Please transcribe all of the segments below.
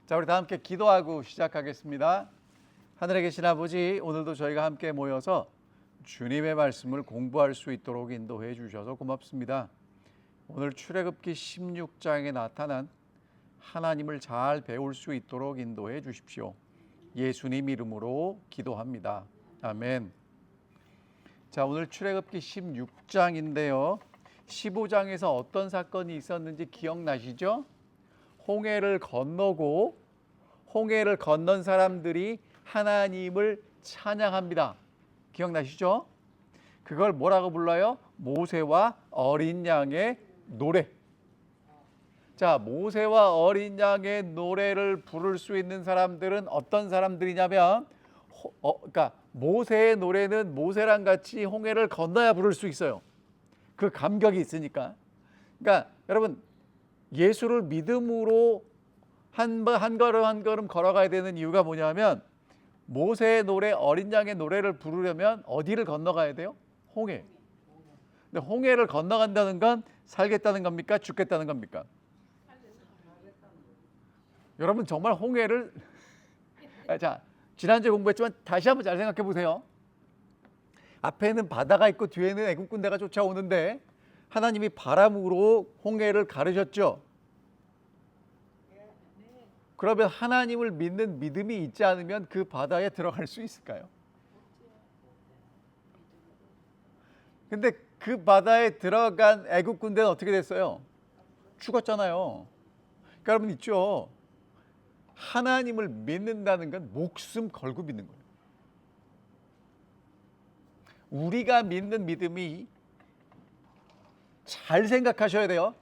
자, 우리 다 함께 기도하고 시작하겠습니다. 하늘에 계신 아버지, 오늘도 저희가 함께 모여서 주님의 말씀을 공부할 수 있도록 인도해 주셔서 고맙습니다. 오늘 출애굽기 16장에 나타난 하나님을 잘 배울 수 있도록 인도해 주십시오. 예수님 이름으로 기도합니다. 아멘. 자, 오늘 출애굽기 16장인데요. 15장에서 어떤 사건이 있었는지 기억나시죠? 홍해를 건너고 홍해를 건넌 사람들이 하나님을 찬양합니다. 기억나시죠? 그걸 뭐라고 불러요? 모세와 어린 양의 노래. 자, 모세와 어린 양의 노래를 부를 수 있는 사람들은 어떤 사람들이냐면 그러니까 모세의 노래는 모세랑 같이 홍해를 건너야 부를 수 있어요. 그 감격이 있으니까. 그러니까 여러분, 예수를 믿음으로 한 걸음 한 걸음 걸어가야 되는 이유가 뭐냐면 모세의 노래, 어린 양의 노래를 부르려면 어디를 건너가야 돼요? 홍해. 근데 홍해를 건너간다는 건 살겠다는 겁니까? 죽겠다는 겁니까? 여러분 정말 홍해를 자, 지난주에 공부했지만 다시 한번 잘 생각해 보세요. 앞에는 바다가 있고 뒤에는 애굽 군대가 쫓아오는데 하나님이 바람으로 홍해를 가르셨죠. 그러면 하나님을 믿는 믿음이 있지 않으면 그 바다에 들어갈 수 있을까요? 근데 그 바다에 들어간 애굽 군대는 어떻게 됐어요? 죽었잖아요. 그러니까 여러분 있죠. 하나님을 믿는다는 건 목숨 걸고 믿는 거예요. 우리가 믿는 믿음이 잘 생각하셔야 돼요.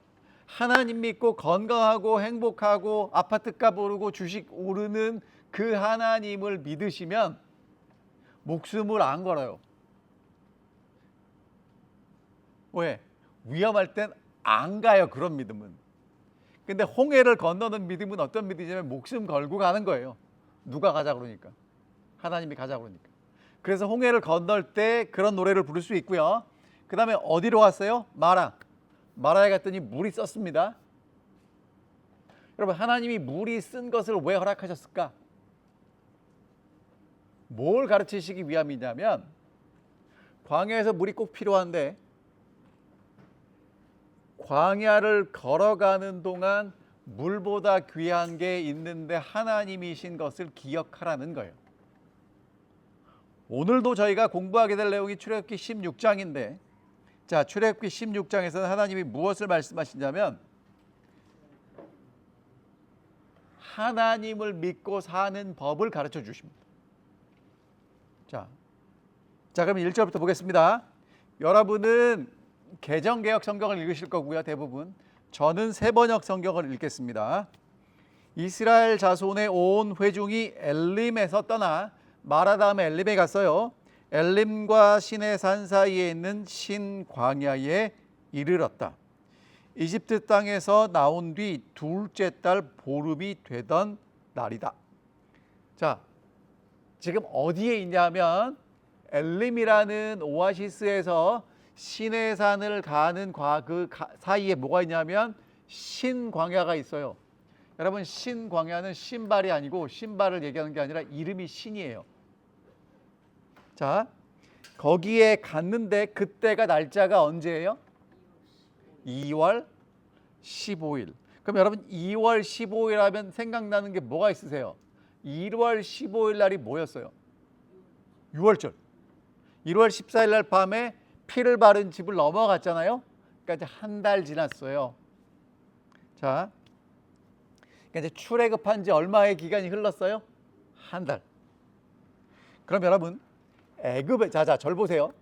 하나님 믿고 건강하고 행복하고 아파트값 오르고 주식 오르는 그 하나님을 믿으시면 목숨을 안 걸어요. 왜? 위험할 땐 안 가요. 그런 믿음은. 근데 홍해를 건너는 믿음은 어떤 믿음이냐면 목숨 걸고 가는 거예요. 누가 가자 그러니까. 하나님이 가자 그러니까. 그래서 홍해를 건널 때 그런 노래를 부를 수 있고요. 그 다음에 어디로 갔어요? 마라에 갔더니 물이 썼습니다. 여러분, 하나님이 물이 쓴 것을 왜 허락하셨을까? 뭘 가르치시기 위함이냐면 광야에서 물이 꼭 필요한데 광야를 걸어가는 동안 물보다 귀한 게 있는데 하나님이신 것을 기억하라는 거예요. 오늘도 저희가 공부하게 될 내용이 출애굽기 16장인데 자, 출애굽기 16장에서는 하나님이 무엇을 말씀하시냐면 하나님을 믿고 사는 법을 가르쳐 주십니다. 자, 그럼 1절부터 보겠습니다. 여러분은 개정개혁 성경을 읽으실 거고요. 대부분. 저는 세번역 성경을 읽겠습니다. 이스라엘 자손의 온 회중이 엘림에서 떠나 마라 다음에 엘림에 갔어요. 엘림과 시내산 사이에 있는 신광야에 이르렀다. 이집트 땅에서 나온 뒤 둘째 달 보름이 되던 날이다. 자, 지금 어디에 있냐면 엘림이라는 오아시스에서 시내산을 가는 그 사이에 뭐가 있냐면 신광야가 있어요. 여러분, 신광야는 신발이 아니고 신발을 얘기하는 게 아니라 이름이 신이에요. 자, 거기에 갔는데 그때가 날짜가 언제예요? 2월 15일. 그럼 여러분 2월 15일 하면 생각나는 게 뭐가 있으세요? 1월 15일 날이 뭐였어요? 6월절. 1월 14일 날 밤에 피를 바른 집을 넘어갔잖아요. 그러니까 이제 한 달 지났어요. 자, 그러니까 이제 출애굽한 지 얼마의 기간이 흘렀어요? 한 달. 그럼 여러분 애굽에 절 보세요.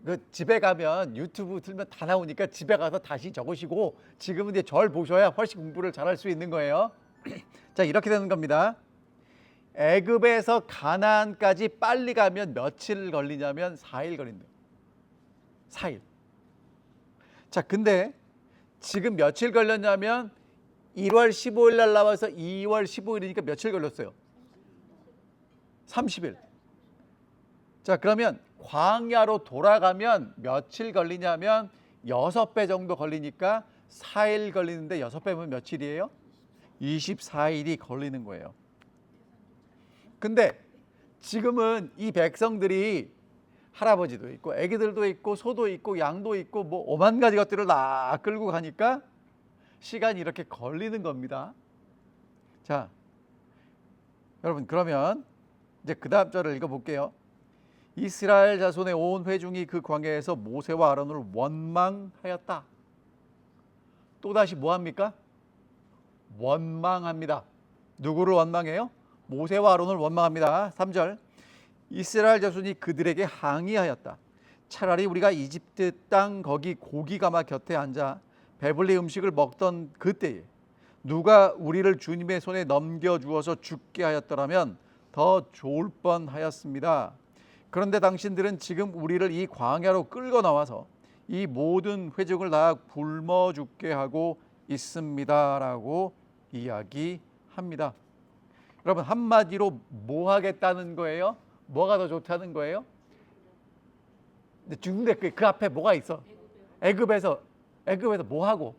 그 집에 가면 유튜브 틀면 다 나오니까 집에 가서 다시 적으시고 지금은 이제 절 보셔야 훨씬 공부를 잘할 수 있는 거예요. 자, 이렇게 되는 겁니다. 애굽에서 가나안까지 빨리 가면 며칠 걸리냐면 4일 걸린대요. 4일. 자, 근데 지금 며칠 걸렸냐면 1월 15일 날 나와서 2월 15일이니까 며칠 걸렸어요? 30일. 자, 그러면 광야로 돌아가면 며칠 걸리냐면 6배 정도 걸리니까 4일 걸리는데 6배면 며칠이에요? 24일이 걸리는 거예요. 근데 지금은 이 백성들이 할아버지도 있고 애기들도 있고 소도 있고 양도 있고 뭐 오만 가지 것들을 다 끌고 가니까 시간이 이렇게 걸리는 겁니다. 자, 여러분 그러면 이제 그 다음 절을 읽어볼게요. 이스라엘 자손의 온 회중이 그 광야에서 모세와 아론을 원망하였다. 또다시 뭐합니까? 원망합니다. 누구를 원망해요? 모세와 아론을 원망합니다. 3절 이스라엘 자손이 그들에게 항의하였다. 차라리 우리가 이집트 땅 거기 고기가마 곁에 앉아 배불리 음식을 먹던 그때에 누가 우리를 주님의 손에 넘겨주어서 죽게 하였더라면 더 좋을 뻔하였습니다. 그런데 당신들은 지금 우리를 이 광야로 끌고 나와서 이 모든 회중을 다 굶어 죽게 하고 있습니다라고 이야기합니다. 여러분 한마디로 뭐 하겠다는 거예요? 뭐가 더 좋다는 거예요? 죽는데 그 앞에 뭐가 있어? 애굽에서 뭐 하고?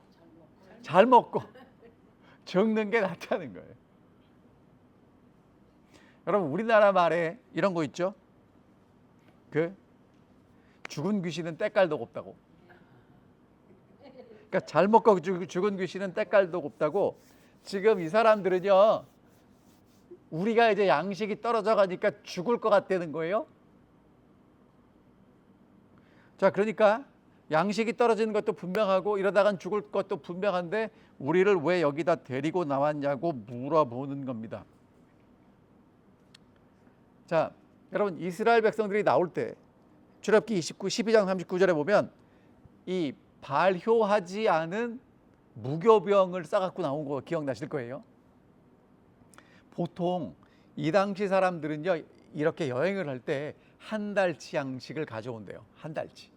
잘 먹고 죽는 게 낫다는 거예요. 여러분 우리나라 말에 이런 거 있죠? 그 죽은 귀신은 때깔도 곱다고. 그러니까 잘 먹고 죽은 귀신은 때깔도 곱다고. 지금 이 사람들은요, 우리가 이제 양식이 떨어져 가니까 죽을 것 같다는 거예요. 자, 그러니까 양식이 떨어지는 것도 분명하고 이러다간 죽을 것도 분명한데 우리를 왜 여기다 데리고 나왔냐고 물어보는 겁니다. 자, 여러분 이스라엘 백성들이 나올 때 출애굽기 12장 39절에 보면 이 발효하지 않은 무교병을 싸갖고 나온 거 기억나실 거예요. 보통 이 당시 사람들은요 이렇게 여행을 할 때 한 달치 양식을 가져온대요. 한 달치.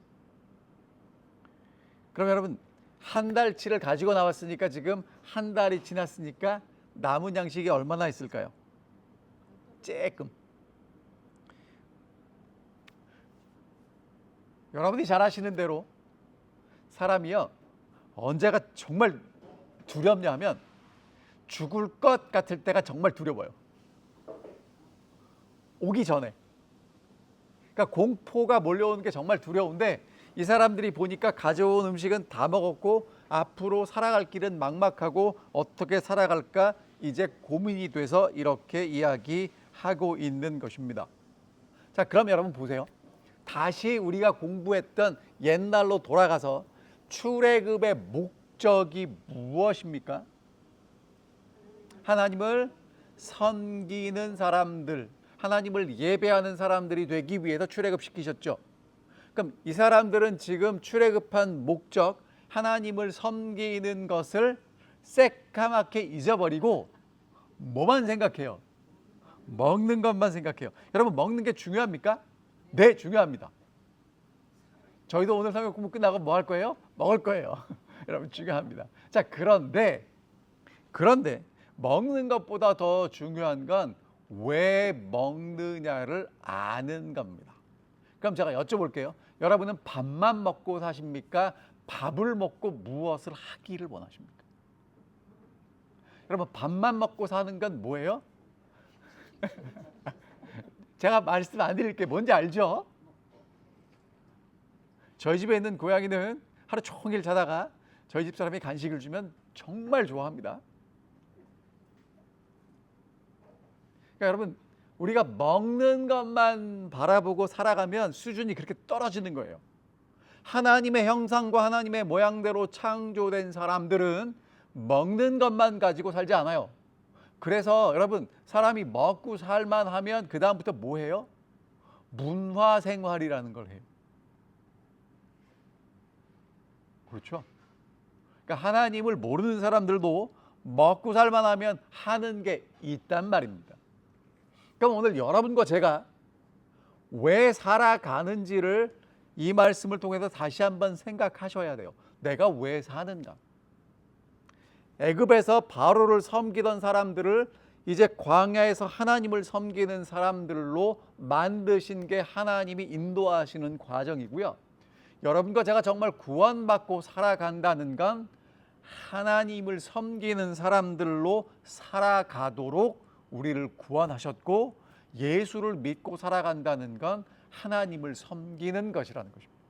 그럼 여러분 한 달치를 가지고 나왔으니까 지금 한 달이 지났으니까 남은 양식이 얼마나 있을까요? 조금. 여러분이 잘 아시는 대로 사람이요 언제가 정말 두렵냐 하면 죽을 것 같을 때가 정말 두려워요. 오기 전에. 그러니까 공포가 몰려오는 게 정말 두려운데 이 사람들이 보니까 가져온 음식은 다 먹었고 앞으로 살아갈 길은 막막하고 어떻게 살아갈까 이제 고민이 돼서 이렇게 이야기하고 있는 것입니다. 자, 그럼 여러분 보세요. 다시 우리가 공부했던 옛날로 돌아가서 출애굽의 목적이 무엇입니까? 하나님을 섬기는 사람들, 하나님을 예배하는 사람들이 되기 위해서 출애굽시키셨죠. 그럼 이 사람들은 지금 출애굽한 목적, 하나님을 섬기는 것을 새까맣게 잊어버리고 뭐만 생각해요? 먹는 것만 생각해요. 여러분 먹는 게 중요합니까? 네, 중요합니다. 저희도 오늘 성경 공부 끝나고 뭐 할 거예요? 먹을 거예요. 여러분 중요합니다. 자, 그런데 먹는 것보다 더 중요한 건 왜 먹느냐를 아는 겁니다. 그럼 제가 여쭤볼게요. 여러분은 밥만 먹고 사십니까? 밥을 먹고 무엇을 하기를 원하십니까? 여러분 밥만 먹고 사는 건 뭐예요? 제가 말씀 안 드릴게요. 뭔지 알죠? 저희 집에 있는 고양이는 하루 종일 자다가 저희 집 사람이 간식을 주면 정말 좋아합니다. 그러니까 여러분 우리가 먹는 것만 바라보고 살아가면 수준이 그렇게 떨어지는 거예요. 하나님의 형상과 하나님의 모양대로 창조된 사람들은 먹는 것만 가지고 살지 않아요. 그래서 여러분 사람이 먹고 살만 하면 그 다음부터 뭐 해요? 문화생활이라는 걸 해요. 그렇죠? 그러니까 하나님을 모르는 사람들도 먹고 살만 하면 하는 게 있단 말입니다. 그럼 오늘 여러분과 제가 왜 살아가는지를 이 말씀을 통해서 다시 한번 생각하셔야 돼요. 내가 왜 사는가? 애굽에서 바로를 섬기던 사람들을 이제 광야에서 하나님을 섬기는 사람들로 만드신 게 하나님이 인도하시는 과정이고요. 여러분과 제가 정말 구원받고 살아간다는 건 하나님을 섬기는 사람들로 살아가도록 우리를 구원하셨고, 예수를 믿고 살아간다는 건 하나님을 섬기는 것이라는 것입니다.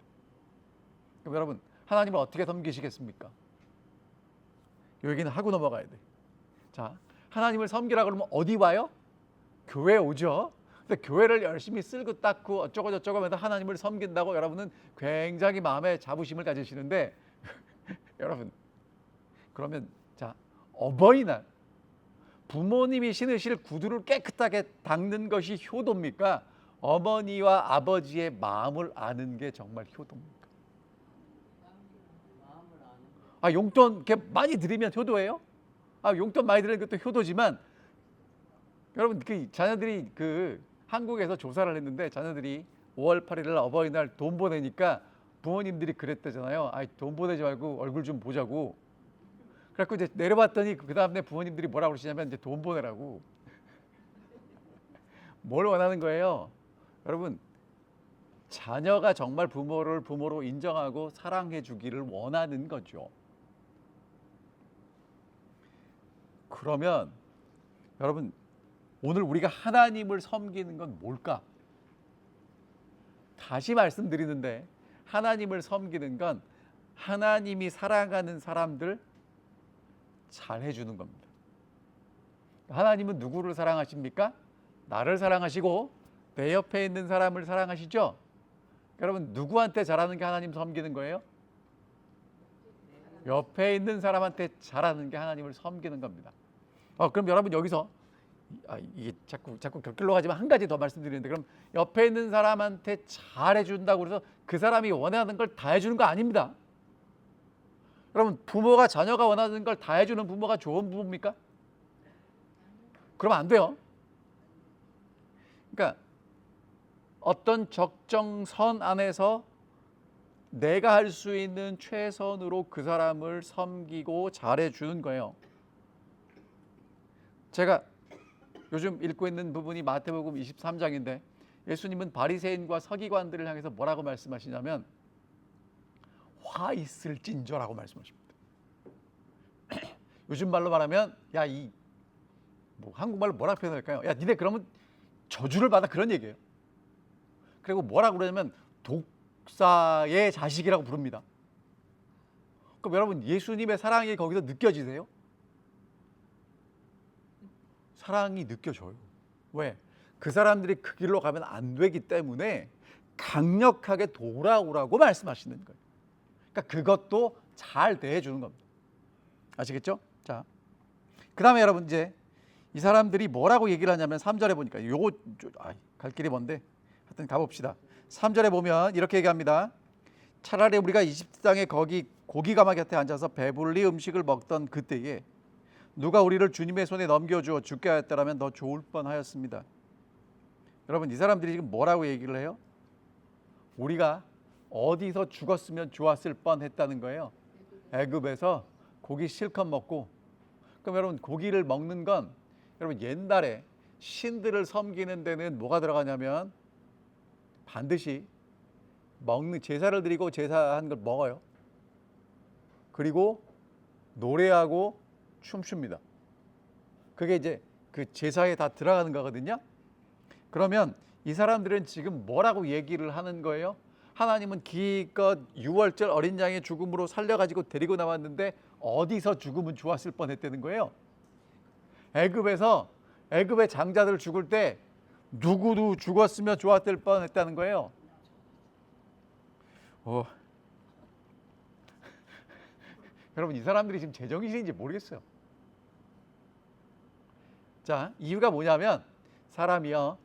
그럼 여러분, 하나님을 어떻게 섬기시겠습니까? 이 얘기는 하고 넘어가야 돼. 자, 하나님을 섬기라 그러면 어디 와요? 교회 오죠. 근데 교회를 열심히 쓸고 닦고 어쩌고 저쩌고 하면서 하나님을 섬긴다고 여러분은 굉장히 마음에 자부심을 가지시는데 여러분, 그러면 자, 어버이날 부모님이 신으실 구두를 깨끗하게 닦는 것이 효도입니까? 어머니와 아버지의 마음을 아는 게 정말 효도입니까? 용돈 이렇게 많이 드리면 효도예요? 용돈 많이 드리는 것도 효도지만, 여러분, 그 자녀들이 한국에서 조사를 했는데 자녀들이 5월 8일 날 어버이날 돈 보내니까 부모님들이 그랬대잖아요. 돈 보내지 말고 얼굴 좀 보자고. 그래갖고 이제 내려봤더니 그 다음에 부모님들이 뭐라고 그러시냐면 이제 돈 보내라고. 뭘 원하는 거예요? 여러분, 자녀가 정말 부모를 부모로 인정하고 사랑해 주기를 원하는 거죠. 그러면 여러분, 오늘 우리가 하나님을 섬기는 건 뭘까? 다시 말씀드리는데, 하나님을 섬기는 건 하나님이 사랑하는 사람들 잘 해주는 겁니다. 하나님은 누구를 사랑하십니까? 나를 사랑하시고 내 옆에 있는 사람을 사랑하시죠? 여러분, 누구한테 잘하는 게 하나님 섬기는 거예요? 옆에 있는 사람한테 잘하는 게 하나님을 섬기는 겁니다. 그럼 여러분, 여기서 이게 자꾸 곁길로 가지만 한 가지 더 말씀드리는데, 그럼 옆에 있는 사람한테 잘해준다고 해서 그 사람이 원하는 걸 다 해주는 거 아닙니다. 여러분, 부모가 자녀가 원하는 걸 다 해주는 부모가 좋은 부모입니까? 그러면 안 돼요. 그러니까 어떤 적정선 안에서 내가 할 수 있는 최선으로 그 사람을 섬기고 잘해주는 거예요. 제가 요즘 읽고 있는 부분이 마태복음 23장인데 예수님은 바리새인과 서기관들을 향해서 뭐라고 말씀하시냐면 화 있을진저라고 말씀하십니다. 요즘 말로 말하면 한국말로 뭐라고 표현할까요? 니네 그러면 저주를 받아, 그런 얘기예요. 그리고 뭐라고 그러냐면 독사의 자식이라고 부릅니다. 그럼 여러분, 예수님의 사랑이 거기서 느껴지세요? 사랑이 느껴져요. 왜? 그 사람들이 그 길로 가면 안 되기 때문에 강력하게 돌아오라고 말씀하시는 거예요. 그러니까 그것도 잘 대해주는 겁니다. 아시겠죠? 자, 그 다음에 여러분, 이제 이 사람들이 뭐라고 얘기를 하냐면 3절에 보니까 갈 길이 먼데 하여튼 가봅시다. 3절에 보면 이렇게 얘기합니다. 차라리 우리가 이집트 땅에 거기 고기 가마 곁에 앉아서 배불리 음식을 먹던 그때에 누가 우리를 주님의 손에 넘겨주어 죽게 하였더라면 더 좋을 뻔하였습니다. 여러분, 이 사람들이 지금 뭐라고 얘기를 해요? 우리가 어디서 죽었으면 좋았을 뻔했다는 거예요. 애굽에서 고기 실컷 먹고. 그럼 여러분, 고기를 먹는 건 여러분, 옛날에 신들을 섬기는 데는 뭐가 들어가냐면 반드시 먹는, 제사를 드리고 제사한 걸 먹어요. 그리고 노래하고 춤춥니다. 그게 이제 그 제사에 다 들어가는 거거든요. 그러면 이 사람들은 지금 뭐라고 얘기를 하는 거예요? 하나님은 기껏 6월절 어린 양의 죽음으로 살려가지고 데리고 나왔는데 어디서 죽으면 좋았을 뻔했다는 거예요. 애굽에서 애굽의 장자들 죽을 때 누구도 죽었으면 좋았을 뻔했다는 거예요. 여러분, 이 사람들이 지금 제정신인지 모르겠어요. 자, 이유가 뭐냐면 사람이요,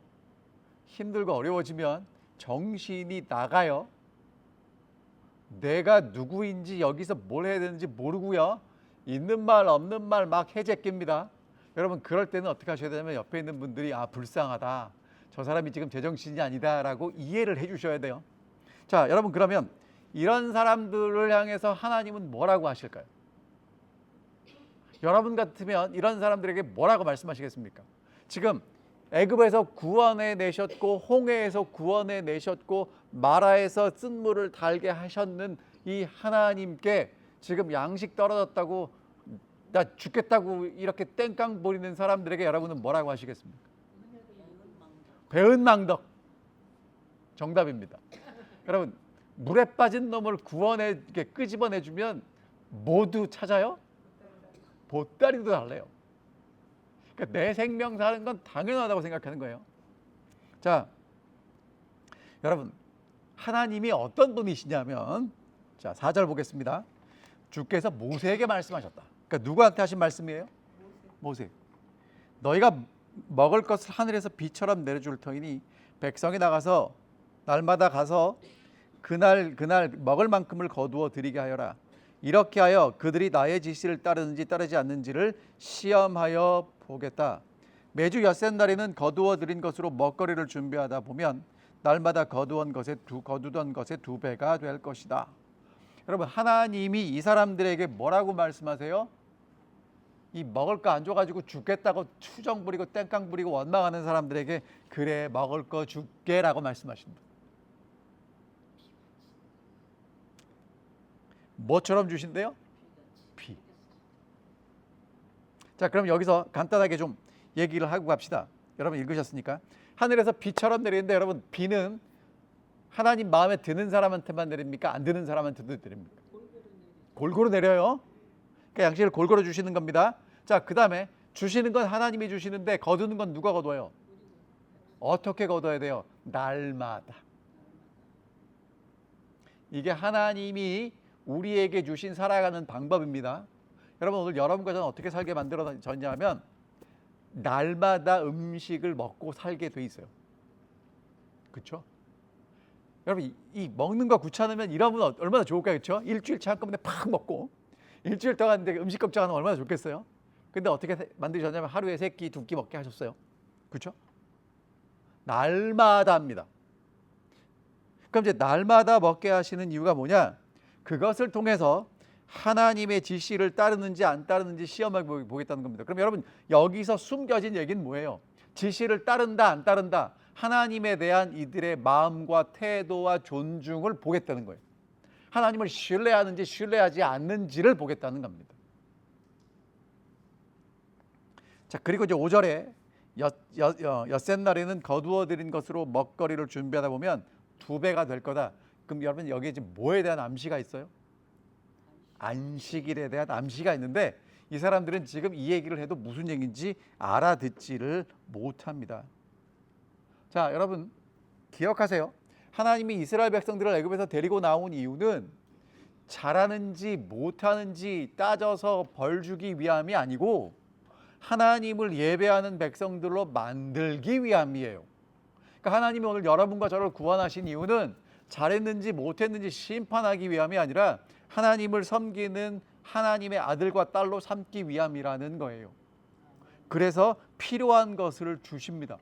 힘들고 어려워지면 정신이 나가요. 내가 누구인지 여기서 뭘 해야 되는지 모르고요, 있는 말 없는 말 막 해제낍니다. 여러분, 그럴 때는 어떻게 하셔야 되냐면 옆에 있는 분들이 불쌍하다, 저 사람이 지금 제정신이 아니다 라고 이해를 해 주셔야 돼요. 자, 여러분, 그러면 이런 사람들을 향해서 하나님은 뭐라고 하실까요? 여러분 같으면 이런 사람들에게 뭐라고 말씀하시겠습니까? 지금 애굽에서 구원해 내셨고 홍해에서 구원해 내셨고 마라에서 쓴물을 달게 하셨는 이 하나님께 지금 양식 떨어졌다고 나 죽겠다고 이렇게 땡깡 부리는 사람들에게 여러분은 뭐라고 하시겠습니까? 배은망덕. 정답입니다. 여러분, 물에 빠진 놈을 구원해 이렇게 끄집어내 주면 모두 찾아요? 보따리도 달래요. 그러니까 내 생명 사는 건 당연하다고 생각하는 거예요. 자, 여러분, 하나님이 어떤 분이시냐면, 자, 4절 보겠습니다. 주께서 모세에게 말씀하셨다. 그러니까 누구한테 하신 말씀이에요? 모세. 너희가 먹을 것을 하늘에서 비처럼 내려줄 터이니 백성이 나가서 날마다 가서 그날 먹을 만큼을 거두어 드리게 하여라. 이렇게 하여 그들이 나의 지시를 따르는지 따르지 않는지를 시험하여 보겠다. 매주 엿새 날에는 거두어 드린 것으로 먹거리를 준비하다 보면 날마다 거두던 것의 2배가 될 것이다. 여러분, 하나님이 이 사람들에게 뭐라고 말씀하세요? 이 먹을 거 안 줘가지고 죽겠다고 투정 부리고 땡깡 부리고 원망하는 사람들에게 그래 먹을 거 줄게 라고 말씀하십니다. 뭐처럼 주신대요? 피. 자, 그럼 여기서 간단하게 좀 얘기를 하고 갑시다. 여러분 읽으셨으니까. 하늘에서 비처럼 내리는데 여러분, 비는 하나님 마음에 드는 사람한테만 내립니까? 안 드는 사람한테도 내립니까? 골고루 내려요. 그러니까 양식을 골고루 주시는 겁니다. 자, 그 다음에 주시는 건 하나님이 주시는데 거두는 건 누가 거둬요? 어떻게 거둬야 돼요? 날마다. 이게 하나님이 우리에게 주신 살아가는 방법입니다. 여러분, 오늘 여러분과 저는 어떻게 살게 만들어졌냐면 날마다 음식을 먹고 살게 돼 있어요. 그렇죠? 여러분, 이 먹는 거 귀찮으면 이러면 얼마나 좋을까요? 그렇죠? 일주일치 한꺼번에 팍 먹고 일주일 동안 음식 걱정하면 얼마나 좋겠어요? 근데 어떻게 만드셨냐면 하루에 3끼, 2끼 먹게 하셨어요. 그렇죠? 날마다 합니다. 그럼 이제 날마다 먹게 하시는 이유가 뭐냐? 그것을 통해서 하나님의 지시를 따르는지 안 따르는지 시험해 보겠다는 겁니다. 그럼 여러분, 여기서 숨겨진 얘기는 뭐예요? 지시를 따른다 안 따른다, 하나님에 대한 이들의 마음과 태도와 존중을 보겠다는 거예요. 하나님을 신뢰하는지 신뢰하지 않는지를 보겠다는 겁니다. 자, 그리고 이제 5절에 엿새 날에는 거두어 드린 것으로 먹거리를 준비하다 보면 2배가 될 거다. 그럼 여러분, 여기에 지금 뭐에 대한 암시가 있어요? 안식일에 대한 암시가 있는데 이 사람들은 지금 이 얘기를 해도 무슨 얘기인지 알아듣지를 못합니다. 자, 여러분 기억하세요. 하나님이 이스라엘 백성들을 애굽에서 데리고 나온 이유는 잘하는지 못하는지 따져서 벌 주기 위함이 아니고 하나님을 예배하는 백성들로 만들기 위함이에요. 그러니까 하나님이 오늘 여러분과 저를 구원하신 이유는 잘했는지 못했는지 심판하기 위함이 아니라 하나님을 섬기는 하나님의 아들과 딸로 삼기 위함이라는 거예요. 그래서 필요한 것을 주십니다.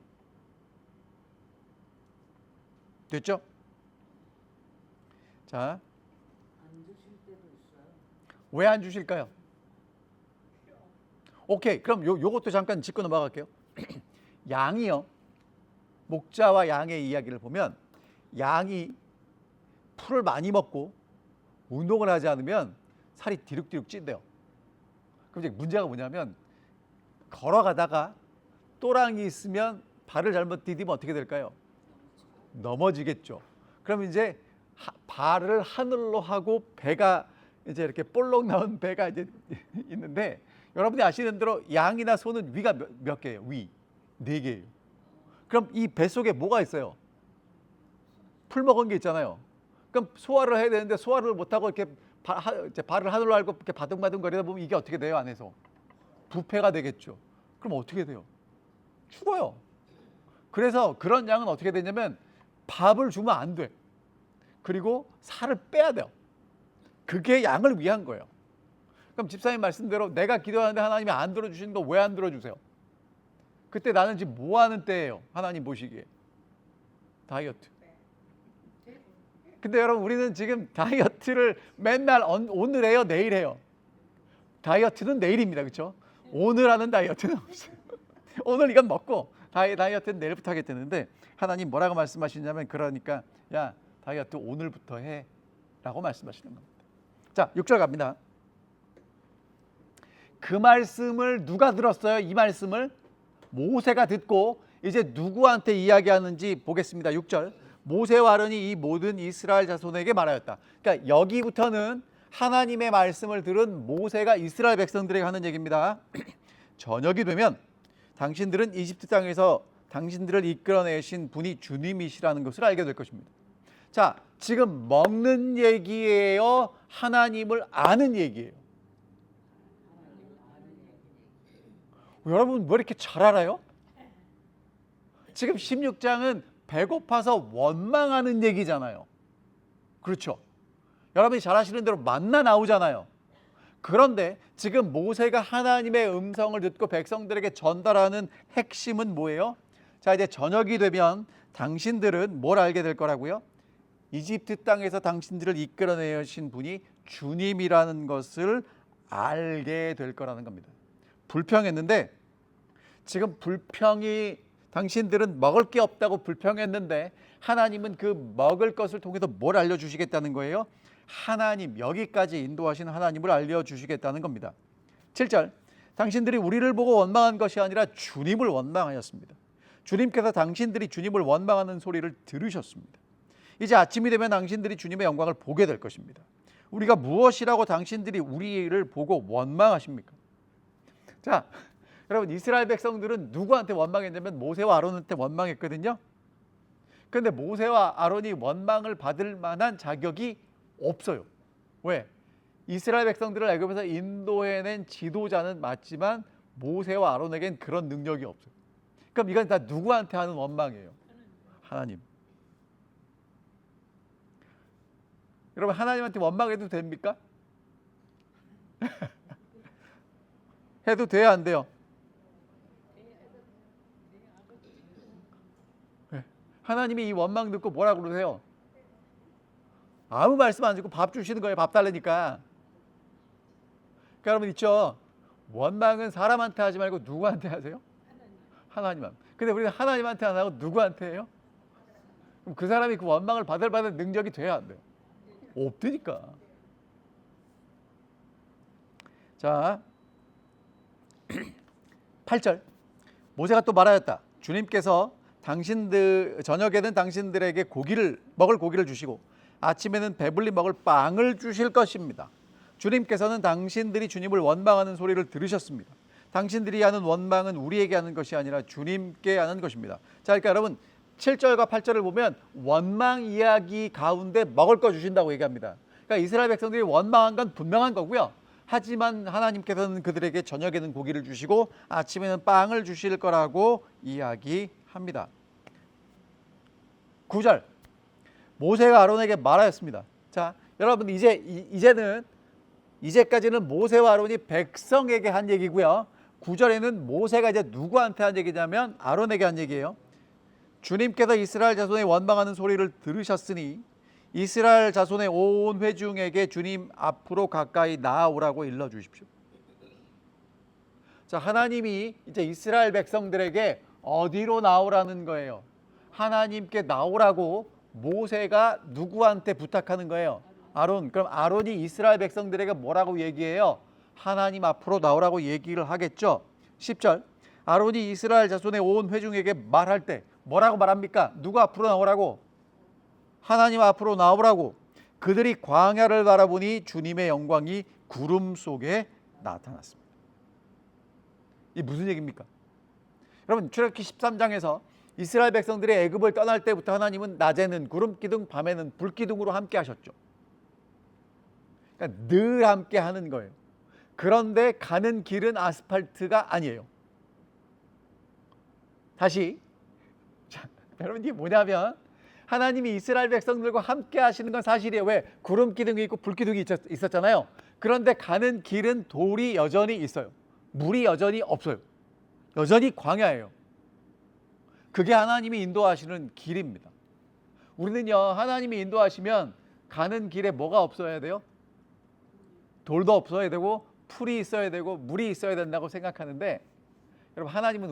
됐죠? 자, 왜 안 주실까요? 오케이, 그럼 요것도 잠깐 짚고 넘어갈게요. 양이요, 목자와 양의 이야기를 보면 양이 풀을 많이 먹고 운동을 하지 않으면 살이 디룩디룩 찐대요. 그럼 이제 문제가 뭐냐면 걸어가다가 또랑이 있으면 발을 잘못 디디면 어떻게 될까요? 넘어지겠죠. 그럼 이제 발을 하늘로 하고 배가 이제 이렇게 볼록 나온 배가 이제 있는데 여러분이 아시는 대로 양이나 소는 위가 몇 개예요? 위 4개예요. 그럼 이 배 속에 뭐가 있어요? 풀 먹은 게 있잖아요. 그럼 소화를 해야 되는데 소화를 못하고 이렇게 발을 하늘로 알고 이렇게 바둥바둥 거리다 보면 이게 어떻게 돼요? 안에서 부패가 되겠죠. 그럼 어떻게 돼요? 죽어요. 그래서 그런 양은 어떻게 되냐면 밥을 주면 안 돼. 그리고 살을 빼야 돼요. 그게 양을 위한 거예요. 그럼 집사님 말씀대로 내가 기도하는데 하나님이 안 들어주시는 거 왜 안 들어주세요? 그때 나는 지금 뭐 하는 때예요? 하나님 보시기에 다이어트. 근데 여러분, 우리는 지금 다이어트를 맨날 오늘 해요, 내일 해요. 다이어트는 내일입니다, 그렇죠? 오늘 하는 다이어트는 없어요. 오늘 이건 먹고 다이어트는 내일부터 하겠다는데 하나님 뭐라고 말씀하시냐면 그러니까 야, 다이어트 오늘부터 해 라고 말씀하시는 겁니다. 자, 6절 갑니다. 그 말씀을 누가 들었어요? 이 말씀을 모세가 듣고 이제 누구한테 이야기하는지 보겠습니다. 6절. 모세와 아론이 이 모든 이스라엘 자손에게 말하였다. 그러니까 여기부터는 하나님의 말씀을 들은 모세가 이스라엘 백성들에게 하는 얘기입니다. 저녁이 되면 당신들은 이집트 땅에서 당신들을 이끌어내신 분이 주님이시라는 것을 알게 될 것입니다. 자, 지금 먹는 얘기예요? 하나님을 아는 얘기예요? 여러분 왜 이렇게 잘 알아요? 지금 16장은 배고파서 원망하는 얘기잖아요. 그렇죠? 여러분이 잘 아시는 대로 만나 나오잖아요. 그런데 지금 모세가 하나님의 음성을 듣고 백성들에게 전달하는 핵심은 뭐예요? 자, 이제 저녁이 되면 당신들은 뭘 알게 될 거라고요? 이집트 땅에서 당신들을 이끌어내신 분이 주님이라는 것을 알게 될 거라는 겁니다. 불평했는데 지금 당신들은 먹을 게 없다고 불평했는데 하나님은 그 먹을 것을 통해서 뭘 알려주시겠다는 거예요? 하나님, 여기까지 인도하신 하나님을 알려주시겠다는 겁니다. 7절, 당신들이 우리를 보고 원망한 것이 아니라 주님을 원망하였습니다. 주님께서 당신들이 주님을 원망하는 소리를 들으셨습니다. 이제 아침이 되면 당신들이 주님의 영광을 보게 될 것입니다. 우리가 무엇이라고 당신들이 우리를 보고 원망하십니까? 자, 여러분, 이스라엘 백성들은 누구한테 원망했냐면 모세와 아론한테 원망했거든요. 그런데 모세와 아론이 원망을 받을 만한 자격이 없어요. 왜? 이스라엘 백성들을 애굽에서 인도해낸 지도자는 맞지만 모세와 아론에겐 그런 능력이 없어요. 그럼 이건 다 누구한테 하는 원망이에요? 하나님. 여러분, 하나님한테 원망해도 됩니까? 해도 돼야 안 돼요? 하나님이 이 원망 듣고 뭐라고 그러세요? 아무 말씀 안 듣고 밥 주시는 거예요. 밥 달라니까. 그러니까 여러분 있죠? 원망은 사람한테 하지 말고 누구한테 하세요? 하나님한테. 근데 우리는 하나님한테 안 하고 누구한테 해요? 그럼 그 사람이 그 원망을 받을 능력이 돼야 안 돼요? 없으니까. 자, 8절. 모세가 또 말하였다. 주님께서 저녁에는 당신들에게 먹을 고기를 주시고 아침에는 배불리 먹을 빵을 주실 것입니다. 주님께서는 당신들이 주님을 원망하는 소리를 들으셨습니다. 당신들이 하는 원망은 우리에게 하는 것이 아니라 주님께 하는 것입니다. 자, 그러니까 여러분 7절과 8절을 보면 원망 이야기 가운데 먹을 거 주신다고 얘기합니다. 그러니까 이스라엘 백성들이 원망한 건 분명한 거고요. 하지만 하나님께서는 그들에게 저녁에는 고기를 주시고 아침에는 빵을 주실 거라고 이야기합니다. 9절, 모세가 아론에게 말하였습니다. 자, 여러분 이제까지는 모세와 아론이 백성에게 한 얘기고요. 9절에는 모세가 이제 누구한테 한 얘기냐면 아론에게 한 얘기예요. 주님께서 이스라엘 자손의 원망하는 소리를 들으셨으니 이스라엘 자손의 온 회중에게 주님 앞으로 가까이 나아오라고 일러 주십시오. 자, 하나님이 이제 이스라엘 백성들에게 어디로 나오라는 거예요? 하나님께 나오라고 모세가 누구한테 부탁하는 거예요? 아론. 그럼 아론이 이스라엘 백성들에게 뭐라고 얘기해요? 하나님 앞으로 나오라고 얘기를 하겠죠. 10절, 아론이 이스라엘 자손의 온 회중에게 말할 때 뭐라고 말합니까? 누구 앞으로 나오라고? 하나님 앞으로 나오라고. 그들이 광야를 바라보니 주님의 영광이 구름 속에 나타났습니다. 이게 무슨 얘기입니까? 여러분, 출애굽기 13장에서 이스라엘 백성들이 애굽을 떠날 때부터 하나님은 낮에는 구름 기둥, 밤에는 불 기둥으로 함께 하셨죠. 그러니까 늘 함께 하는 거예요. 그런데 가는 길은 아스팔트가 아니에요. 다시, 자, 여러분 이게 뭐냐면 하나님이 이스라엘 백성들과 함께 하시는 건 사실이에요. 왜? 구름 기둥이 있고 불 기둥이 있었잖아요. 그런데 가는 길은 돌이 여전히 있어요. 물이 여전히 없어요. 여전히 광야예요. 그게 하나님이 인도하시는 길입니다. 우리는요, 하나님이 인도하시면 가는 길에 뭐가 없어야 돼요? 돌도 없어야 되고 풀이 있어야 되고 물이 있어야 된다고 생각하는데, 여러분 하나님은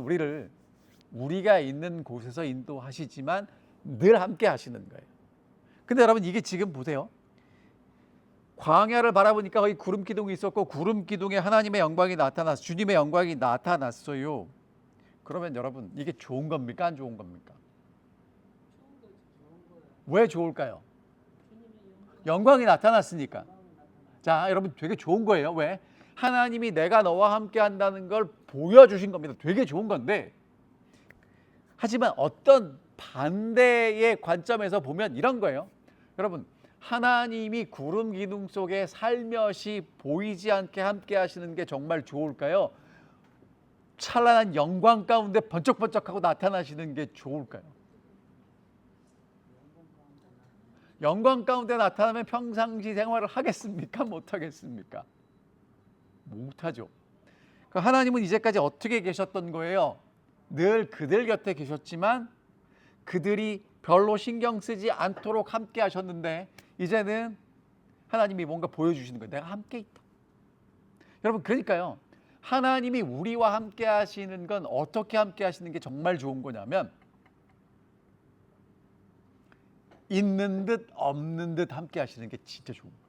우리가 있는 곳에서 인도하시지만 늘 함께 하시는 거예요. 근데 여러분 이게 지금 보세요. 광야를 바라보니까 거기 구름 기둥이 있었고 구름 기둥에 하나님의 영광이 나타났어요. 주님의 영광이 나타났어요. 그러면 여러분 이게 좋은 겁니까? 안 좋은 겁니까? 왜 좋을까요? 영광이 나타났으니까. 자, 여러분 되게 좋은 거예요. 왜? 하나님이 내가 너와 함께 한다는 걸 보여주신 겁니다. 되게 좋은 건데, 하지만 어떤 반대의 관점에서 보면 이런 거예요. 여러분, 하나님이 구름 기둥 속에 살며시 보이지 않게 함께 하시는 게 정말 좋을까요? 찬란한 영광 가운데 번쩍번쩍하고 나타나시는 게 좋을까요? 영광 가운데 나타나면 평상시 생활을 하겠습니까? 못하겠습니까? 못하죠. 하나님은 이제까지 어떻게 계셨던 거예요? 늘 그들 곁에 계셨지만 그들이 별로 신경 쓰지 않도록 함께 하셨는데, 이제는 하나님이 뭔가 보여주시는 거예요. 내가 함께 있다. 여러분, 그러니까요, 하나님이 우리와 함께 하시는 건 어떻게 함께 하시는 게 정말 좋은 거냐면, 있는 듯 없는 듯 함께 하시는 게 진짜 좋은 거예요.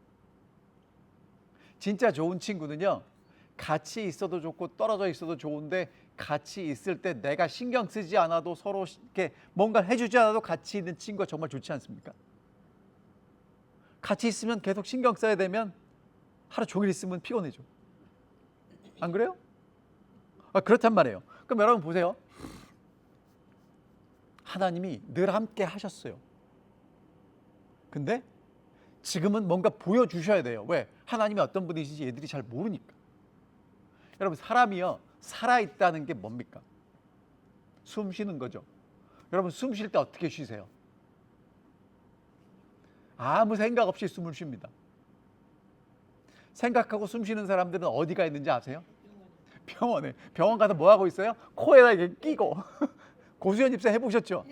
진짜 좋은 친구는요, 같이 있어도 좋고 떨어져 있어도 좋은데 같이 있을 때 내가 신경 쓰지 않아도 서로 이렇게 뭔가 해주지 않아도 같이 있는 친구가 정말 좋지 않습니까? 같이 있으면 계속 신경 써야 되면 하루 종일 있으면 피곤해져. 안 그래요? 그렇단 말이에요. 그럼 여러분 보세요. 하나님이 늘 함께 하셨어요. 근데 지금은 뭔가 보여주셔야 돼요. 왜? 하나님이 어떤 분이신지 애들이 잘 모르니까. 여러분, 사람이요, 살아있다는 게 뭡니까? 숨 쉬는 거죠. 여러분, 숨 쉴 때 어떻게 쉬세요? 아무 생각 없이 숨을 쉽니다. 생각하고 숨 쉬는 사람들은 어디가 있는지 아세요? 병원에. 병원 가서 뭐 하고 있어요? 코에다 이렇게 끼고. 고수연 집사 해보셨죠?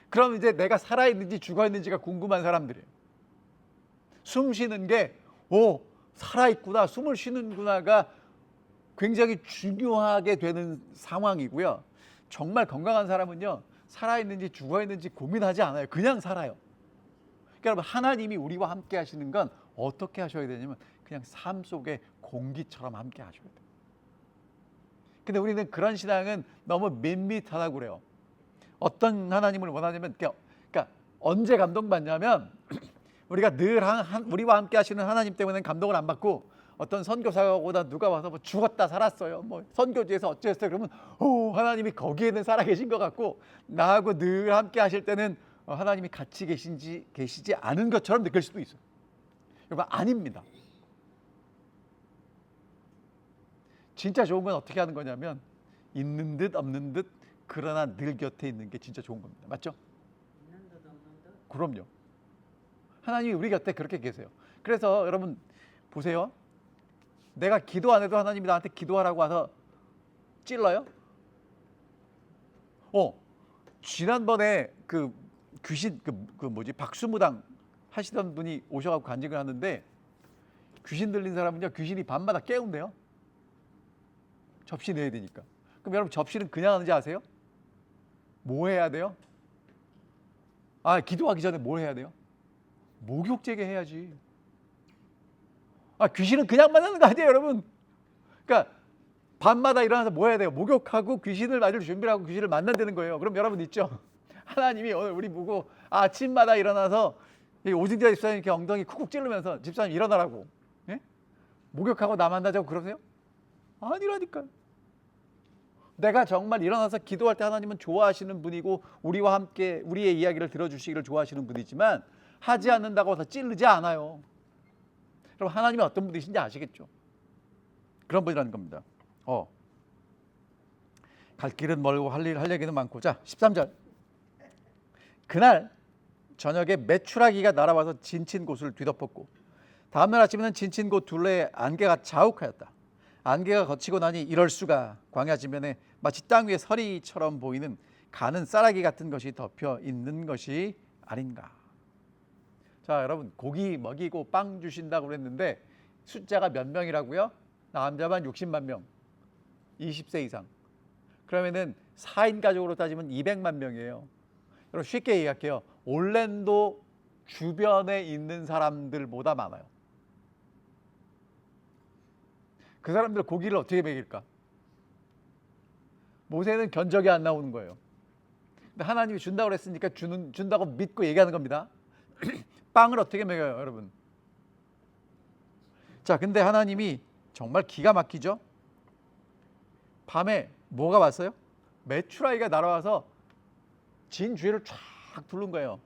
그럼 이제 내가 살아있는지 죽어있는지가 궁금한 사람들이에요. 숨 쉬는 게, 살아있구나, 숨을 쉬는구나가 굉장히 중요하게 되는 상황이고요. 정말 건강한 사람은요, 살아있는지 죽어있는지 고민하지 않아요. 그냥 살아요. 그러니까 여러분, 하나님이 우리와 함께 하시는 건 어떻게 하셔야 되냐면 그냥 삶 속에 공기처럼 함께 하셔야 돼요. 근데 우리는 그런 신앙은 너무 밋밋하다고 그래요. 어떤 하나님을 원하냐면, 그러니까 언제 감동받냐면 우리가 늘 우리와 함께 하시는 하나님 때문에 감동을 안 받고, 어떤 선교사가 오다 누가 와서 뭐 죽었다 살았어요, 뭐 선교지에서 어쩌했어요, 그러면 하나님이 거기에는 살아계신 것 같고, 나하고 늘 함께 하실 때는 하나님이 같이 계시지 않은 것처럼 느낄 수도 있어요. 여러분, 아닙니다. 진짜 좋은 건 어떻게 하는 거냐면 있는 듯 없는 듯, 그러나 늘 곁에 있는 게 진짜 좋은 겁니다. 맞죠? 있는 듯 없는 듯. 그럼요. 하나님이 우리 곁에 그렇게 계세요. 그래서 여러분 보세요. 내가 기도 안 해도 하나님이 나한테 기도하라고 와서 찔러요? 지난번에 그 귀신 박수무당 하시던 분이 오셔가지고 간증을 하는데, 귀신 들린 사람은요, 귀신이 밤마다 깨운대요. 접시 내야 되니까. 그럼 여러분, 접시는 그냥 하는지 아세요? 뭐 해야 돼요? 기도하기 전에 뭘 해야 돼요? 목욕제게 해야지. 귀신은 그냥 만나는 거 아니에요, 여러분. 그러니까 밤마다 일어나서 뭐 해야 돼요? 목욕하고 귀신을 맞을 준비를 하고 귀신을 만난다는 거예요. 그럼 여러분 있죠? 하나님이 오늘 우리 보고 아침마다 일어나서 오승재 집사님 이렇게 엉덩이 쿡쿡 찌르면서 집사님 일어나라고, 예? 목욕하고 나 만나자고 그러세요? 아니라니까요. 내가 정말 일어나서 기도할 때 하나님은 좋아하시는 분이고 우리와 함께 우리의 이야기를 들어주시기를 좋아하시는 분이지만 하지 않는다고 해서 찌르지 않아요. 여러분, 하나님이 어떤 분이신지 아시겠죠? 그런 분이라는 겁니다. 갈 길은 멀고 할 얘기는 많고. 자, 13절. 그날 저녁에 메추라기가 날아와서 진친 곳을 뒤덮었고, 다음날 아침에는 진친 곳 둘레에 안개가 자욱하였다. 안개가 걷히고 나니 이럴 수가, 광야 지면에 마치 땅 위에 서리처럼 보이는 가는 쌀아기 같은 것이 덮여 있는 것이 아닌가. 자, 여러분, 고기 먹이고 빵 주신다고 그랬는데 숫자가 몇 명이라고요? 남자만 60만 명, 20세 이상. 그러면은 4인 가족으로 따지면 200만 명이에요. 여러분, 쉽게 얘기할게요. 올랜도 주변에 있는 사람들보다 많아요. 그 사람들 고기를 어떻게 먹일까? 모세는 견적이 안 나오는 거예요. 근데 하나님이 준다고 그랬으니까 준다고 믿고 얘기하는 겁니다. 빵을 어떻게 먹여요, 여러분? 자, 근데 하나님이 정말 기가 막히죠? 밤에 뭐가 왔어요? 메추라기가 날아와서 진 주위를 쫙 둘른 거예요.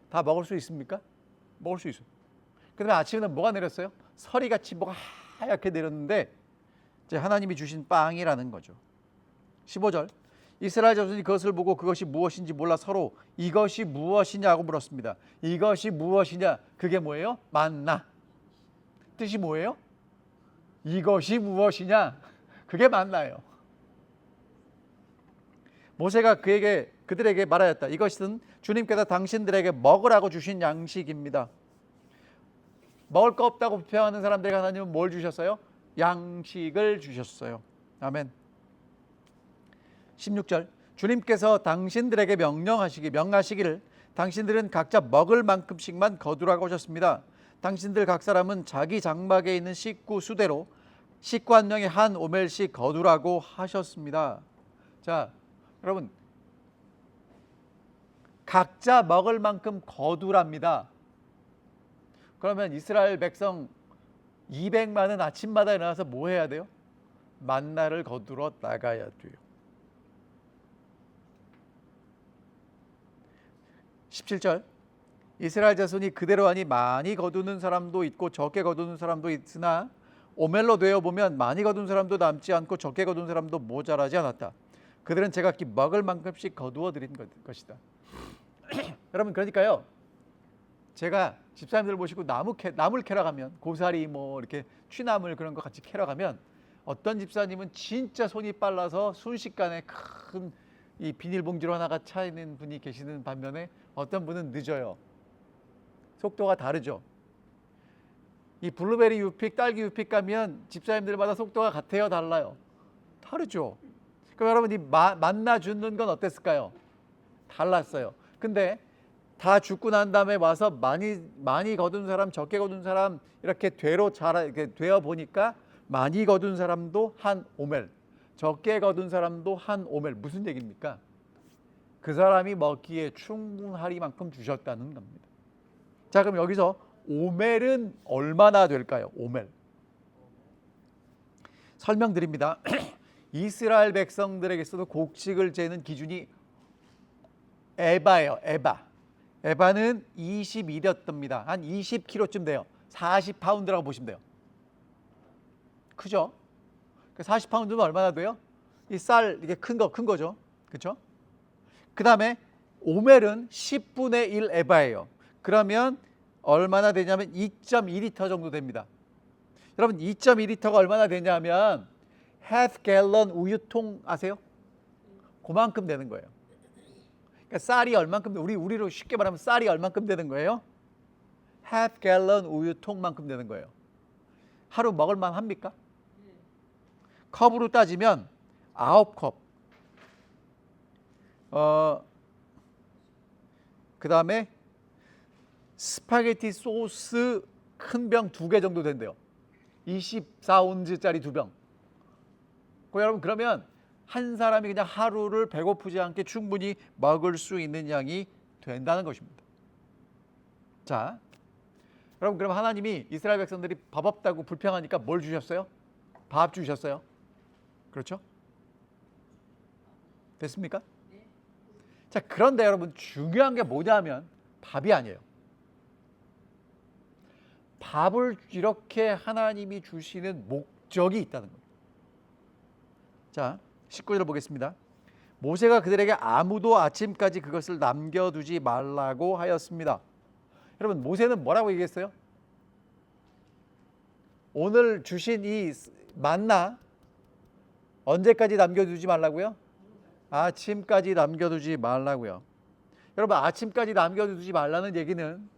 다 먹을 수 있습니까? 먹을 수 있어요. 그 다음에 아침에는 뭐가 내렸어요? 서리같이 뭐가 하얗게 내렸는데 이제 하나님이 주신 빵이라는 거죠. 15절, 이스라엘 자손이 그것을 보고 그것이 무엇인지 몰라 서로 이것이 무엇이냐고 물었습니다. 이것이 무엇이냐? 그게 뭐예요? 만나. 뜻이 뭐예요? 이것이 무엇이냐? 그게 만나예요. 모세가 그들에게 말하였다. 이것은 주님께서 당신들에게 먹으라고 주신 양식입니다. 먹을 거 없다고 불평하는 사람들에게 하나님은 뭘 주셨어요? 양식을 주셨어요. 아멘. 16절, 주님께서 당신들에게 명하시기를 당신들은 각자 먹을 만큼씩만 거두라고 하셨습니다. 당신들 각 사람은 자기 장막에 있는 식구 수대로 식구 한 명에 한 오멜씩 거두라고 하셨습니다. 자, 여러분, 각자 먹을 만큼 거두랍니다. 그러면 이스라엘 백성 200만은 아침마다 일어나서 뭐 해야 돼요? 만나를 거두러 나가야 돼요. 17절, 이스라엘 자손이 그대로 하니 많이 거두는 사람도 있고 적게 거두는 사람도 있으나 오멜로 되어 보면 많이 거둔 사람도 남지 않고 적게 거둔 사람도 모자라지 않았다. 그들은 제각기 먹을 만큼씩 거두어 드린 것이다. 여러분, 그러니까요, 제가 집사님들 모시고 나물 캐러 가면 고사리 뭐 이렇게 취나물 그런 거 같이 캐러 가면 어떤 집사님은 진짜 손이 빨라서 순식간에 큰 이 비닐봉지로 하나가 차 있는 분이 계시는 반면에 어떤 분은 늦어요. 속도가 다르죠. 이 블루베리 유픽, 딸기 유픽 가면 집사님들마다 속도가 같아요, 달라요? 다르죠. 그럼 여러분, 이 만나 주는 건 어땠을까요? 달랐어요. 근데 다 죽고 난 다음에 와서 많이 거둔 사람, 적게 거둔 사람 이렇게 이렇게 되어 보니까 많이 거둔 사람도 한 오멜, 적게 거둔 사람도 한 오멜. 무슨 얘기입니까? 그 사람이 먹기에 충분하리만큼 주셨다는 겁니다. 자, 그럼 여기서 오멜은 얼마나 될까요? 오멜. 설명드립니다. 이스라엘 백성들에게서도 곡식을 재는 기준이 에바예요. 에바는 21였답니다. 한 20kg쯤 돼요. 40파운드라고 보시면 돼요. 크죠? 40파운드면 얼마나 돼요? 이 쌀 이게 큰 거죠. 그렇죠? 그 다음에 오멜은 10분의 1 에바예요. 그러면 얼마나 되냐면 2.2리터 정도 됩니다. 여러분, 2.2리터가 얼마나 되냐면 half gallon 우유통 아세요? 그만큼 되는 거예요. 그러니까 쌀이 얼만큼, 우리로 쉽게 말하면 쌀이 얼만큼 되는 거예요? half gallon 우유통만큼 되는 거예요. 하루 먹을 만 합니까? 컵으로 따지면 9컵. 그 다음에 스파게티 소스 큰 병 2개 정도 된대요. 24온즈짜리 2병. 여러분, 그러면 한 사람이 그냥 하루를 배고프지 않게 충분히 먹을 수 있는 양이 된다는 것입니다. 자, 여러분, 그럼 하나님이 이스라엘 백성들이 밥 없다고 불평하니까 뭘 주셨어요? 밥 주셨어요. 그렇죠? 됐습니까? 자, 그런데 여러분, 중요한 게 뭐냐면 밥이 아니에요. 밥을 이렇게 하나님이 주시는 목적이 있다는 겁니다. 자, 19절을 보겠습니다. 모세가 그들에게 아무도 아침까지 그것을 남겨두지 말라고 하였습니다. 여러분, 모세는 뭐라고 얘기했어요? 오늘 주신 이 만나 언제까지 남겨두지 말라고요? 아침까지 남겨두지 말라고요. 여러분, 아침까지 남겨두지 말라는 얘기는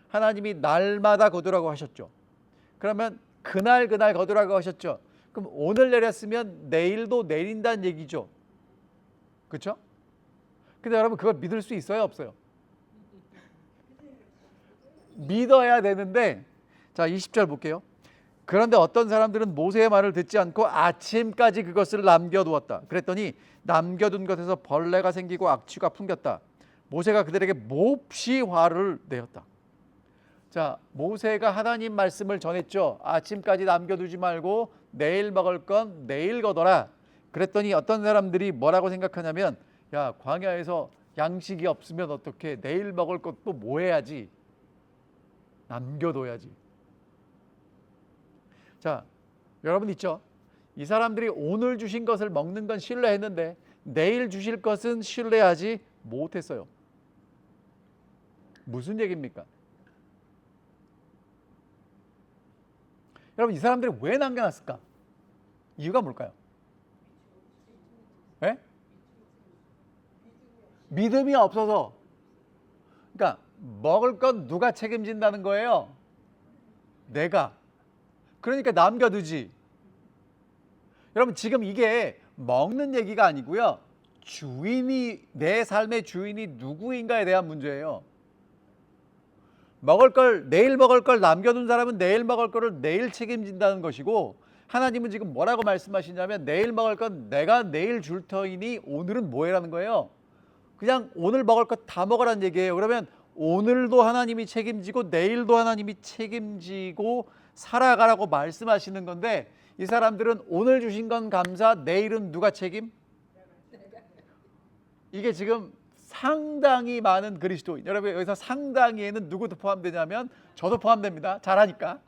하나님이 날마다 거두라고 하셨죠. 그러면 그날 거두라고 하셨죠. 그럼 오늘 내렸으면 내일도 내린다는 얘기죠. 그렇죠? 근데 여러분, 그걸 믿을 수 있어요, 없어요? 믿어야 되는데, 자, 20절 볼게요. 그런데 어떤 사람들은 모세의 말을 듣지 않고 아침까지 그것을 남겨두었다. 그랬더니 남겨둔 것에서 벌레가 생기고 악취가 풍겼다. 모세가 그들에게 몹시 화를 내었다. 자, 모세가 하나님 말씀을 전했죠. 아침까지 남겨두지 말고 내일 먹을 건 내일 거둬라. 그랬더니 어떤 사람들이 뭐라고 생각하냐면, 야, 광야에서 양식이 없으면 어떻게, 내일 먹을 것도 뭐 해야지, 남겨둬야지. 자, 여러분 있죠? 이 사람들이 오늘 주신 것을 먹는 건 신뢰했는데 내일 주실 것은 신뢰하지 못했어요. 무슨 얘기입니까? 여러분, 이 사람들이 왜 남겨놨을까? 이유가 뭘까요? 네? 믿음이 없어서. 그러니까 먹을 건 누가 책임진다는 거예요? 내가. 그러니까 남겨두지. 여러분, 지금 이게 먹는 얘기가 아니고요, 주인이, 내 삶의 주인이 누구인가에 대한 문제예요. 먹을 걸, 내일 먹을 걸 남겨둔 사람은 내일 먹을 거를 내일 책임진다는 것이고, 하나님은 지금 뭐라고 말씀하시냐면, 내일 먹을 건 내가 내일 줄 터이니 오늘은 뭐 해라는 거예요? 그냥 오늘 먹을 것 다 먹으라는 얘기예요. 그러면 오늘도 하나님이 책임지고 내일도 하나님이 책임지고 살아가라고 말씀하시는 건데, 이 사람들은 오늘 주신 건 감사, 내일은 누가 책임? 이게 지금 상당히 많은 그리스도인, 여러분 여기서 상당히에는 누구도 포함되냐면 저도 포함됩니다. 잘하니까.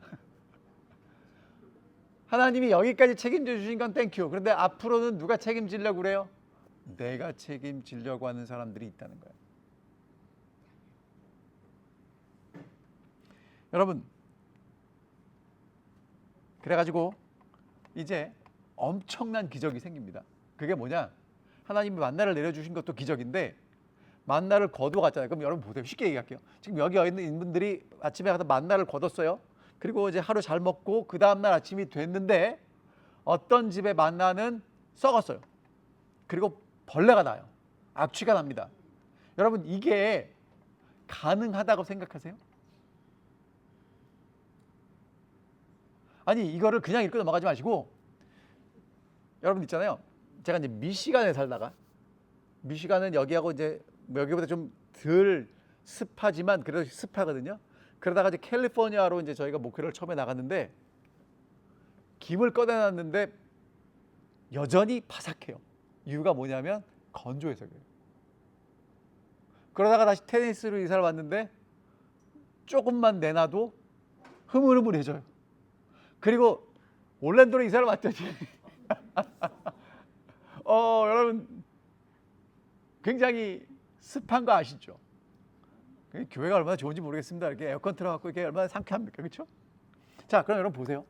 하나님이 여기까지 책임져 주신 건 땡큐. 그런데 앞으로는 누가 책임지려고 그래요? 내가 책임지려고 하는 사람들이 있다는 거예요. 여러분, 그래가지고 이제 엄청난 기적이 생깁니다. 그게 뭐냐? 하나님이 만나를 내려주신 것도 기적인데, 만나를 거두어갔잖아요. 그럼 여러분 보세요. 쉽게 얘기할게요. 지금 여기 있는 분들이 아침에 가서 만나를 거뒀어요. 그리고 이제 하루 잘 먹고 그 다음날 아침이 됐는데 어떤 집의 만나는 썩었어요. 그리고 벌레가 나요. 악취가 납니다. 여러분, 이게 가능하다고 생각하세요? 아니, 이거를 그냥 읽고 넘어가지 마시고, 여러분 있잖아요. 제가 이제 미시간에 살다가, 미시간은 여기하고 이제 여기보다 좀 덜 습하지만 그래도 습하거든요. 그러다가 이제 캘리포니아로 이제 저희가 목회를 처음에 나갔는데, 김을 꺼내놨는데 여전히 바삭해요. 이유가 뭐냐면 건조해서 그래요. 그러다가 다시 테네시로 이사를 왔는데 조금만 내놔도 흐물흐물해져요. 그리고 올랜도로 이사를 왔더니 여러분 굉장히 습한 거 아시죠? 교회가 얼마나 좋은지 모르겠습니다. 이렇게 에어컨 틀어갖고 이게 얼마나 상쾌합니까, 그렇죠? 자, 그럼 여러분 보세요.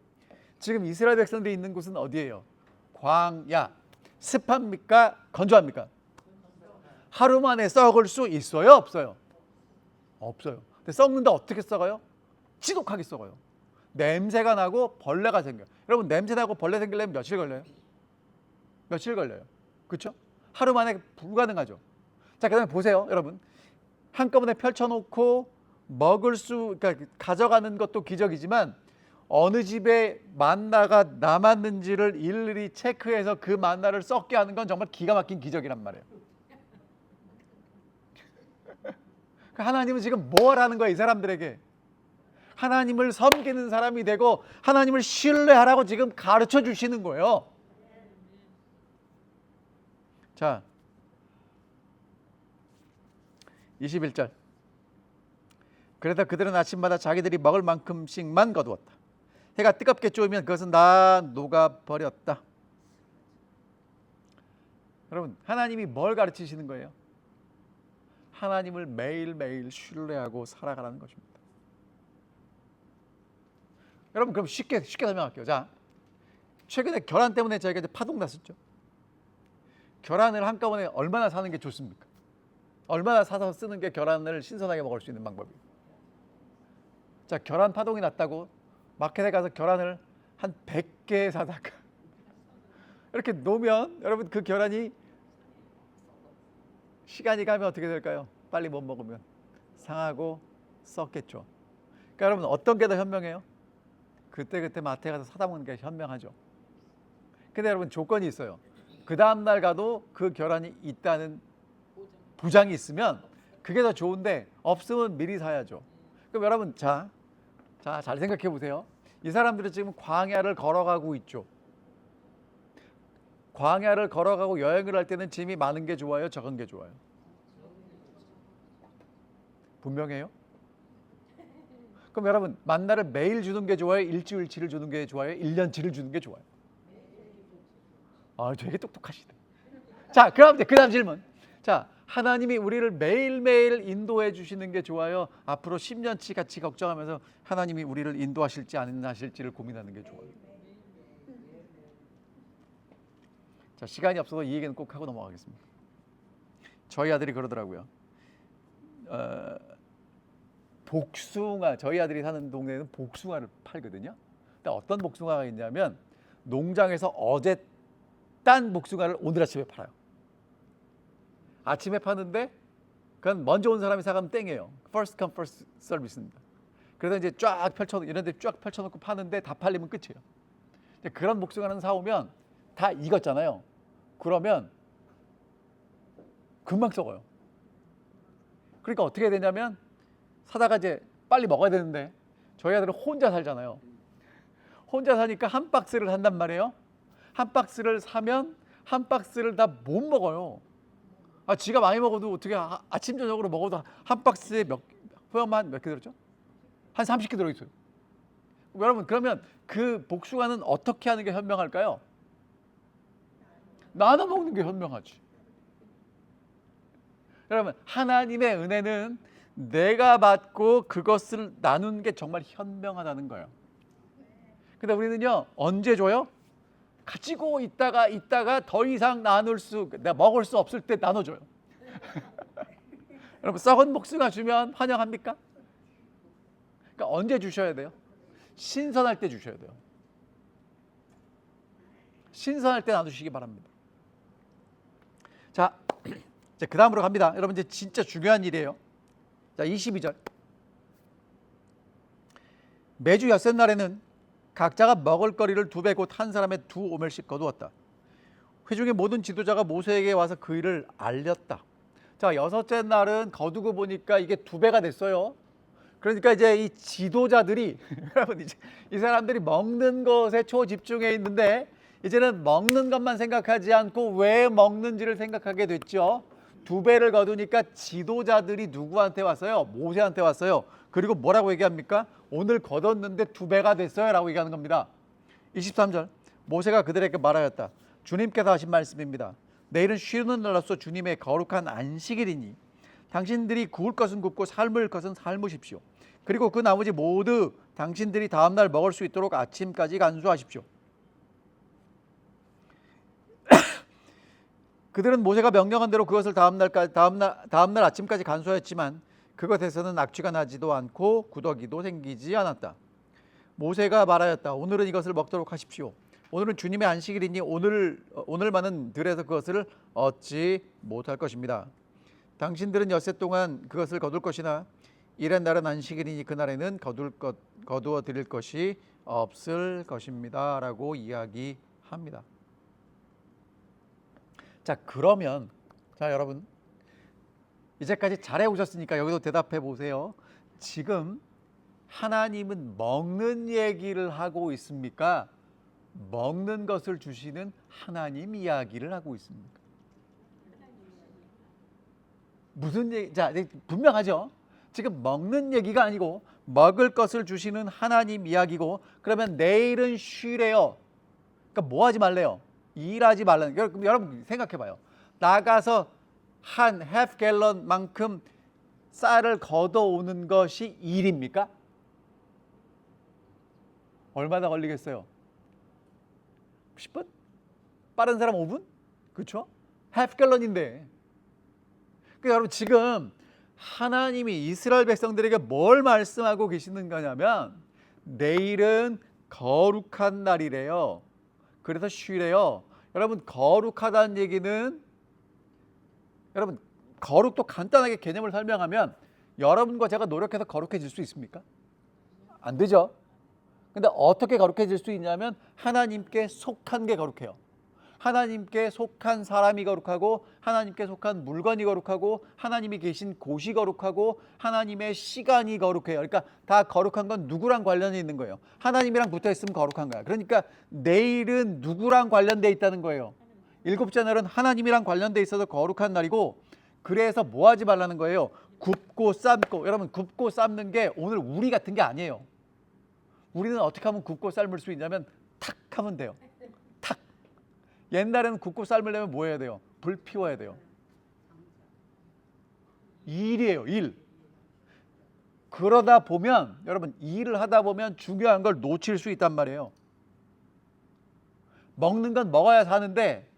지금 이스라엘 백성들이 있는 곳은 어디예요? 광야. 습합니까? 건조합니까? 하루 만에 썩을 수 있어요? 없어요? 없어요. 근데 썩는데 어떻게 썩어요? 지독하게 썩어요. 냄새가 나고 벌레가 생겨요. 여러분, 냄새 나고 벌레 생기려면 며칠 걸려요? 며칠 걸려요. 그렇죠? 하루 만에 불가능하죠. 자, 그다음에 보세요, 여러분. 한꺼번에 펼쳐놓고 그러니까 가져가는 것도 기적이지만, 어느 집에 만나가 남았는지를 일일이 체크해서 그 만나를 썩게 하는 건 정말 기가 막힌 기적이란 말이에요. 하나님은 지금 뭘 하는 거예요, 이 사람들에게? 하나님을 섬기는 사람이 되고 하나님을 신뢰하라고 지금 가르쳐 주시는 거예요. 자, 21절. 그래서 그들은 아침마다 자기들이 먹을 만큼씩만 거두었다. 해가 뜨겁게 쪼이면 그것은 다 녹아버렸다. 여러분, 하나님이 뭘 가르치시는 거예요? 하나님을 매일매일 신뢰하고 살아가라는 것입니다. 여러분, 그럼 쉽게 설명할게요. 자, 최근에 결혼 때문에 저희가 이제 파동 났었죠. 결혼을 한꺼번에 얼마나 사는 게 좋습니까? 얼마나 사서 쓰는 게 결혼을 신선하게 먹을 수 있는 방법이에요. 자, 결혼 파동이 났다고 마켓에 가서 결혼을 한 100개 사다가 이렇게 놓으면, 여러분, 그 결혼이 시간이 가면 어떻게 될까요? 빨리 못 먹으면 상하고 썩겠죠. 그러니까 여러분, 어떤 게 더 현명해요? 그때 마트에 가서 사다 먹는 게 현명하죠. 근데 여러분 조건이 있어요. 그 다음 날 가도 그 결함이 있다는 보장이 있으면 그게 더 좋은데 없으면 미리 사야죠. 그럼 여러분 자 잘 생각해 보세요. 이 사람들은 지금 광야를 걸어가고 있죠. 광야를 걸어가고 여행을 할 때는 짐이 많은 게 좋아요, 적은 게 좋아요? 분명해요? 그럼 여러분 만나를 매일 주는 게 좋아요? 일주일치를 주는 게 좋아요? 1년치를 주는 게 좋아요? 아, 되게 똑똑하시네. 자, 그럼 이제 그다음 질문. 자, 하나님이 우리를 매일매일 인도해 주시는 게 좋아요? 앞으로 10년치 같이 걱정하면서 하나님이 우리를 인도하실지 안 하실지를 고민하는 게 좋아요? 자, 시간이 없어서 이 얘기는 꼭 하고 넘어가겠습니다. 저희 아들이 그러더라고요. 복숭아, 저희 아들이 사는 동네에는 복숭아를 팔거든요. 근데 어떤 복숭아가 있냐면 농장에서 어제 딴 복숭아를 오늘 아침에 팔아요. 아침에 파는데 그건 먼저 온 사람이 사가면 땡이에요. First come first service입니다. 그래서 이제 쫙 펼쳐놓고 이런 데 쫙 펼쳐놓고 파는데 다 팔리면 끝이에요. 그런 복숭아는 사오면 다 익었잖아요. 그러면 금방 썩어요. 그러니까 어떻게 되냐면 사다가 이제 빨리 먹어야 되는데 저희 아들은 혼자 살잖아요. 혼자 사니까 한 박스를 산단 말이에요. 한 박스를 사면 한 박스를 다 못 먹어요. 아, 지가 많이 먹어도 어떻게 아침 저녁으로 먹어도 한 박스에 몇 개 들었죠? 한 30개 들어있어요. 여러분 그러면 그 복숭아는 어떻게 하는 게 현명할까요? 나눠 먹는 게 현명하지. 여러분 하나님의 은혜는 내가 받고 그것을 나누는 게 정말 현명하다는 거예요. 근데 우리는요 언제 줘요? 가지고 있다가 더 이상 내가 먹을 수 없을 때 나눠줘요. 여러분 썩은 복숭아 주면 환영합니까? 그러니까 언제 주셔야 돼요? 신선할 때 주셔야 돼요. 신선할 때 나누시기 바랍니다. 자, 이제 그 다음으로 갑니다. 여러분 이제 진짜 중요한 일이에요. 자, 22절. 매주 엿새날에는 각자가 먹을거리를 2배 곧 한 사람의 2오멜씩 거두었다. 회중의 모든 지도자가 모세에게 와서 그 일을 알렸다. 자, 여섯째 날은 거두고 보니까 이게 2배가 됐어요. 그러니까 이제 이 지도자들이 여러분 이제 이 사람들이 먹는 것에 초집중해 있는데 이제는 먹는 것만 생각하지 않고 왜 먹는지를 생각하게 됐죠. 2배를 거두니까 지도자들이 누구한테 왔어요? 모세한테 왔어요. 그리고 뭐라고 얘기합니까? 오늘 거뒀는데 2배가 됐어요 라고 얘기하는 겁니다. 23절 모세가 그들에게 말하였다. 주님께서 하신 말씀입니다. 내일은 쉬는 날로서 주님의 거룩한 안식일이니 당신들이 구울 것은 굽고 삶을 것은 삶으십시오. 그리고 그 나머지 모두 당신들이 다음날 먹을 수 있도록 아침까지 간수하십시오. 그들은 모세가 명령한 대로 그것을 다음날 아침까지 간수하였지만 그것에서는 악취가 나지도 않고 구더기도 생기지 않았다. 모세가 말하였다. 오늘은 이것을 먹도록 하십시오. 오늘은 주님의 안식일이니 오늘만은 들에서 그것을 얻지 못할 것입니다. 당신들은 엿새 동안 그것을 거둘 것이나 이런 날은 안식일이니 그날에는 거두어 드릴 것이 없을 것입니다 라고 이야기합니다. 자, 그러면 여러분 이제까지 잘해 오셨으니까 여기도 대답해 보세요. 지금 하나님은 먹는 얘기를 하고 있습니까? 먹는 것을 주시는 하나님 이야기를 하고 있습니까? 무슨 얘기? 자, 분명하죠. 지금 먹는 얘기가 아니고 먹을 것을 주시는 하나님 이야기고, 그러면 내일은 쉬래요. 그러니까 뭐 하지 말래요? 일하지 말라는. 여러분 생각해 봐요. 나가서 한 half gallon만큼 쌀을 걷어오는 것이 일입니까? 얼마나 걸리겠어요? 10분? 빠른 사람 5분? 그렇죠? half gallon인데. 그러니까 여러분 지금 하나님이 이스라엘 백성들에게 뭘 말씀하고 계시는 거냐면 내일은 거룩한 날이래요. 그래서 쉬래요. 여러분 거룩하다는 얘기는, 여러분 거룩도 간단하게 개념을 설명하면 여러분과 제가 노력해서 거룩해질 수 있습니까? 안 되죠. 근데 어떻게 거룩해질 수 있냐면 하나님께 속한 게 거룩해요. 하나님께 속한 사람이 거룩하고 하나님께 속한 물건이 거룩하고 하나님이 계신 곳이 거룩하고 하나님의 시간이 거룩해요. 그러니까 다 거룩한 건 누구랑 관련이 있는 거예요. 하나님이랑 붙어 있으면 거룩한 거야. 그러니까 내일은 누구랑 관련돼 있다는 거예요. 일곱째 날은 하나님이랑 관련돼 있어서 거룩한 날이고, 그래서 뭐 하지 말라는 거예요. 굽고 삶고. 여러분, 굽고 삶는 게 오늘 우리 같은 게 아니에요. 우리는 어떻게 하면 굽고 삶을 수 있냐면 탁 하면 돼요. 탁. 옛날에는 굽고 삶으려면 뭐 해야 돼요? 불 피워야 돼요. 일이에요, 일. 그러다 보면 여러분, 일을 하다 보면 중요한 걸 놓칠 수 있단 말이에요. 먹는 건 먹어야 사는데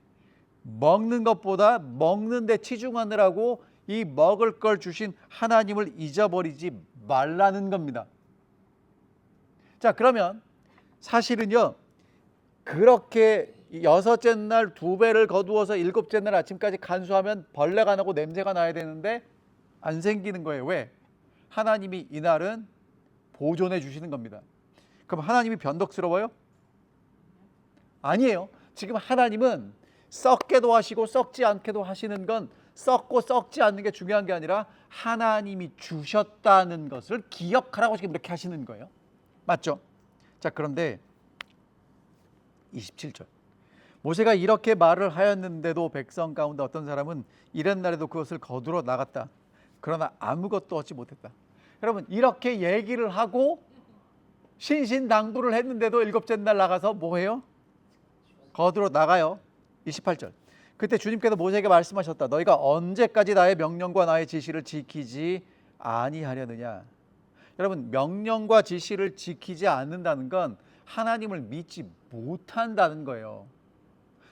먹는 것보다 먹는 데 치중하느라고 이 먹을 걸 주신 하나님을 잊어버리지 말라는 겁니다. 자, 그러면 사실은요, 그렇게 여섯째 날 2배를 거두어서 일곱째 날 아침까지 간수하면 벌레가 나고 냄새가 나야 되는데 안 생기는 거예요. 왜? 하나님이 이날은 보존해 주시는 겁니다. 그럼 하나님이 변덕스러워요? 아니에요. 지금 하나님은 썩게도 하시고 썩지 않게도 하시는 건 썩고 썩지 않는 게 중요한 게 아니라 하나님이 주셨다는 것을 기억하라고 지금 이렇게 하시는 거예요. 맞죠? 자, 그런데 27절. 모세가 이렇게 말을 하였는데도 백성 가운데 어떤 사람은 이런 날에도 그것을 거두러 나갔다. 그러나 아무것도 얻지 못했다. 여러분, 이렇게 얘기를 하고 신신당부를 했는데도 일곱째 날 나가서 뭐 해요? 거두러 나가요. 28절. 그때 주님께서 모세에게 말씀하셨다. 너희가 언제까지 나의 명령과 나의 지시를 지키지 아니하려느냐. 여러분, 명령과 지시를 지키지 않는다는 건 하나님을 믿지 못한다는 거예요.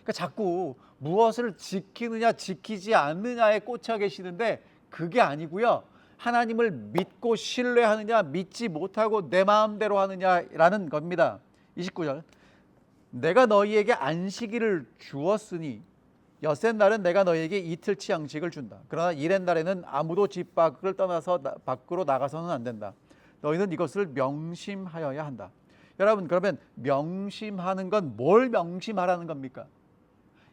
그러니까 자꾸 무엇을 지키느냐 지키지 않느냐에 꽂혀 계시는데 그게 아니고요. 하나님을 믿고 신뢰하느냐 믿지 못하고 내 마음대로 하느냐라는 겁니다. 29절. 내가 너희에게 안식일을 주었으니 엿새 날은 내가 너희에게 이틀치 양식을 준다. 그러나 이렛 날에는 아무도 집 밖을 떠나서 밖으로 나가서는 안 된다. 너희는 이것을 명심하여야 한다. 여러분, 그러면 명심하는 건 뭘 명심하라는 겁니까?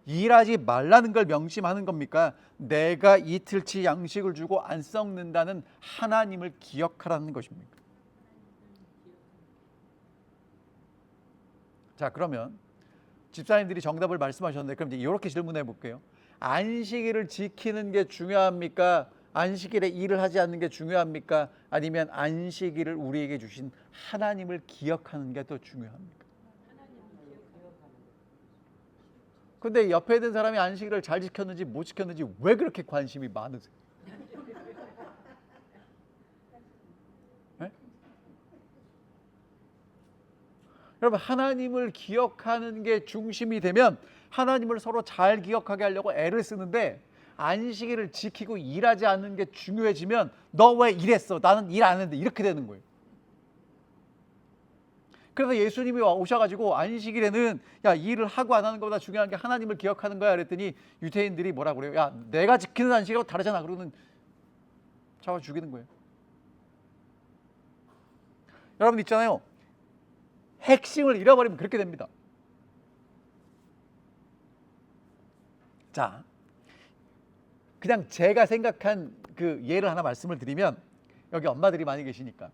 일하지 말라는 걸 명심하는 겁니까? 내가 이틀치 양식을 주고 안 썩는다는 하나님을 기억하라는 것입니까? 자, 그러면 집사님들이 정답을 말씀하셨는데 그럼 이제 이렇게 질문해 볼게요. 안식일을 지키는 게 중요합니까? 안식일에 일을 하지 않는 게 중요합니까? 아니면 안식일을 우리에게 주신 하나님을 기억하는 게 더 중요합니까? 근데 옆에 있는 사람이 안식일을 잘 지켰는지 못 지켰는지 왜 그렇게 관심이 많으세요? 네? 여러분, 하나님을 기억하는 게 중심이 되면 하나님을 서로 잘 기억하게 하려고 애를 쓰는데 안식일을 지키고 일하지 않는 게 중요해지면 너 왜 일했어? 나는 일 안 했는데 이렇게 되는 거예요. 그래서 예수님이 오셔가지고 안식일에는 야, 일을 하고 안 하는 것보다 중요한 게 하나님을 기억하는 거야 그랬더니 유대인들이 뭐라 그래요? 야, 내가 지키는 안식일하고 다르잖아. 그러고는 잡아 죽이는 거예요. 여러분 있잖아요. 핵심을 잃어버리면 그렇게 됩니다. 자, 그냥 제가 생각한 그 예를 하나 말씀을 드리면, 여기 엄마들이 많이 계시니까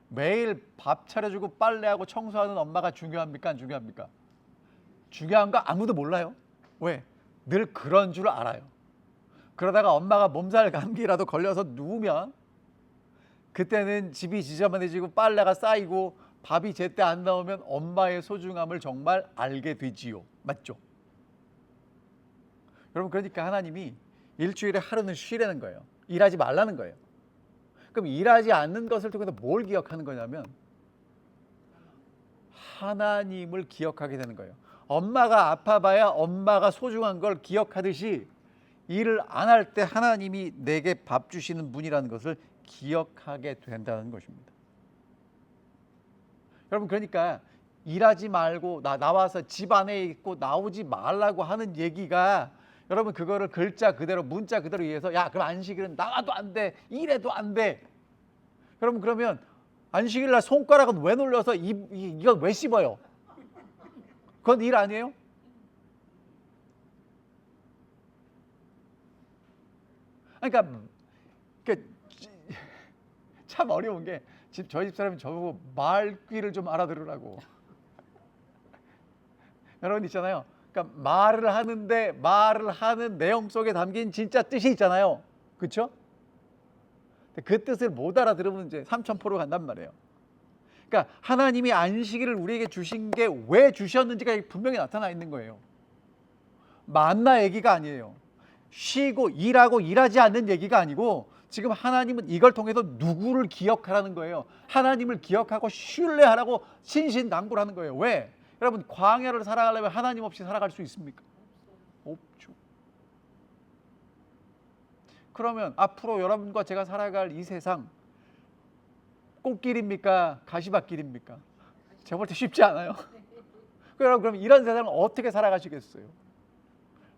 매일 밥 차려주고 빨래하고 청소하는 엄마가 중요합니까? 안 중요합니까? 중요한 거 아무도 몰라요. 왜? 늘 그런 줄 알아요. 그러다가 엄마가 몸살 감기라도 걸려서 누우면 그때는 집이 지저분해지고 빨래가 쌓이고 밥이 제때 안 나오면 엄마의 소중함을 정말 알게 되지요. 맞죠? 여러분, 그러니까 하나님이 일주일에 하루는 쉬라는 거예요. 일하지 말라는 거예요. 그럼 일하지 않는 것을 통해서 뭘 기억하는 거냐면 하나님을 기억하게 되는 거예요. 엄마가 아파봐야 엄마가 소중한 걸 기억하듯이 일을 안 할 때 하나님이 내게 밥 주시는 분이라는 것을 기억하게 된다는 것입니다. 여러분, 그러니까 일하지 말고 나와서 집 안에 있고 나오지 말라고 하는 얘기가 여러분 그거를 글자 그대로 문자 그대로 이해해서 야, 그럼 안식일은 나와도 안 돼, 일해도 안 돼. 여러분, 그러면 안식일 날 손가락은 왜 놀려서 이걸 왜 씹어요? 그건 일 아니에요? 그러니까 참 어려운 게 저희 집사람이 저보고 말귀를 좀 알아들으라고. 여러분 있잖아요. 그러니까 말을 하는데 말을 하는 내용 속에 담긴 진짜 뜻이 있잖아요. 그렇죠? 그 뜻을 못 알아들으면 이제 삼천포로 간단 말이에요. 그러니까 하나님이 안식일을 우리에게 주신 게 왜 주셨는지가 분명히 나타나 있는 거예요. 만나 얘기가 아니에요. 쉬고 일하고 일하지 않는 얘기가 아니고 지금 하나님은 이걸 통해서 누구를 기억하라는 거예요. 하나님을 기억하고 신뢰하라고 신신당부하는 거예요. 왜? 여러분 광야를 살아가려면 하나님 없이 살아갈 수 있습니까? 없죠. 그러면 앞으로 여러분과 제가 살아갈 이 세상 꽃길입니까? 가시밭길입니까? 제가 볼 때 쉽지 않아요. 그럼 이런 세상을 어떻게 살아가시겠어요?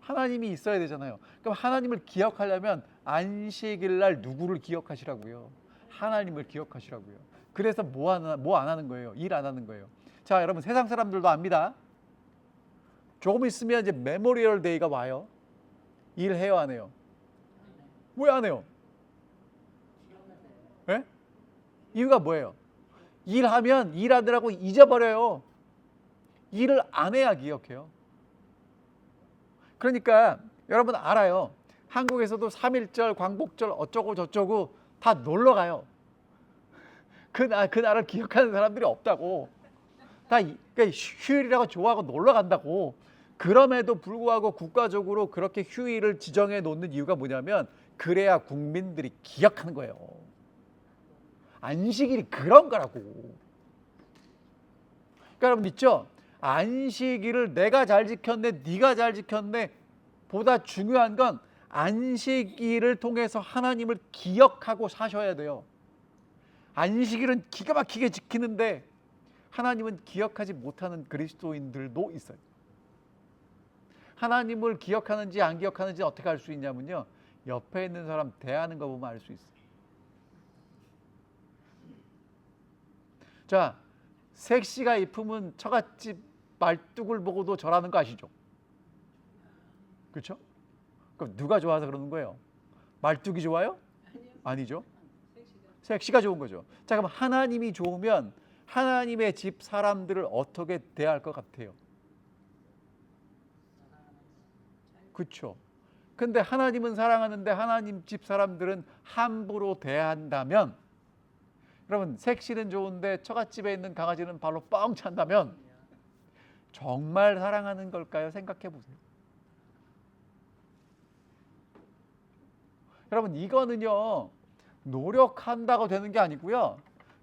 하나님이 있어야 되잖아요. 그럼 하나님을 기억하려면 안식일 날 누구를 기억하시라고요? 하나님을 기억하시라고요. 그래서 뭐 안 하는 거예요? 일 안 하는 거예요. 자, 여러분 세상 사람들도 압니다. 조금 있으면 이제 메모리얼 데이가 와요. 일해요, 안 해요? 왜 안 해요? 네? 이유가 뭐예요? 일하면 일하느라고 잊어버려요. 일을 안 해야 기억해요. 그러니까 여러분 알아요. 한국에서도 3.1절, 광복절 어쩌고 저쩌고 다 놀러 가요. 그날을 기억하는 사람들이 없다고. 다 그러니까 휴일이라고 좋아하고 놀러 간다고. 그럼에도 불구하고 국가적으로 그렇게 휴일을 지정해 놓는 이유가 뭐냐면 그래야 국민들이 기억하는 거예요. 안식일이 그런 거라고. 그러니까 여러분 있죠? 안식일을 내가 잘 지켰네, 네가 잘 지켰네 보다 중요한 건 안식일을 통해서 하나님을 기억하고 사셔야 돼요. 안식일은 기가 막히게 지키는데 하나님은 기억하지 못하는 그리스도인들도 있어요. 하나님을 기억하는지 안 기억하는지 어떻게 알 수 있냐면요, 옆에 있는 사람 대하는 거 보면 알 수 있어요. 자, 색시가 입으면 처갓집 말뚝을 보고도 절하는 거 아시죠? 그렇죠? 그럼 누가 좋아서 그러는 거예요? 말뚝이 좋아요? 아니죠. 색시가 좋은 거죠. 자, 그럼 하나님이 좋으면 하나님의 집 사람들을 어떻게 대할 것 같아요? 그렇죠. 근데 하나님은 사랑하는데 하나님 집 사람들은 함부로 대한다면, 여러분 색시는 좋은데 처갓집에 있는 강아지는 발로 뻥 찬다면 정말 사랑하는 걸까요? 생각해 보세요. 여러분 이거는요 노력한다고 되는 게 아니고요,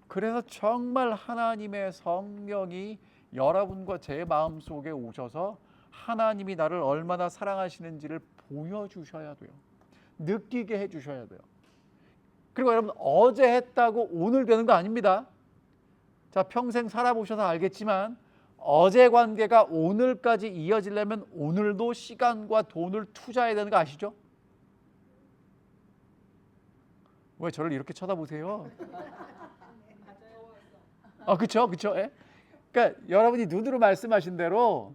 그래서 정말 하나님의 성령이 여러분과 제 마음속에 오셔서 하나님이 나를 얼마나 사랑하시는지를 보여주셔야 돼요. 느끼게 해주셔야 돼요. 그리고 여러분 어제 했다고 오늘 되는 거 아닙니다. 자, 평생 살아보셔서 알겠지만 어제 관계가 오늘까지 이어지려면 오늘도 시간과 돈을 투자해야 되는 거 아시죠? 왜 저를 이렇게 쳐다보세요? 그렇죠, 그렇죠. 예? 그러니까 여러분이 눈으로 말씀하신 대로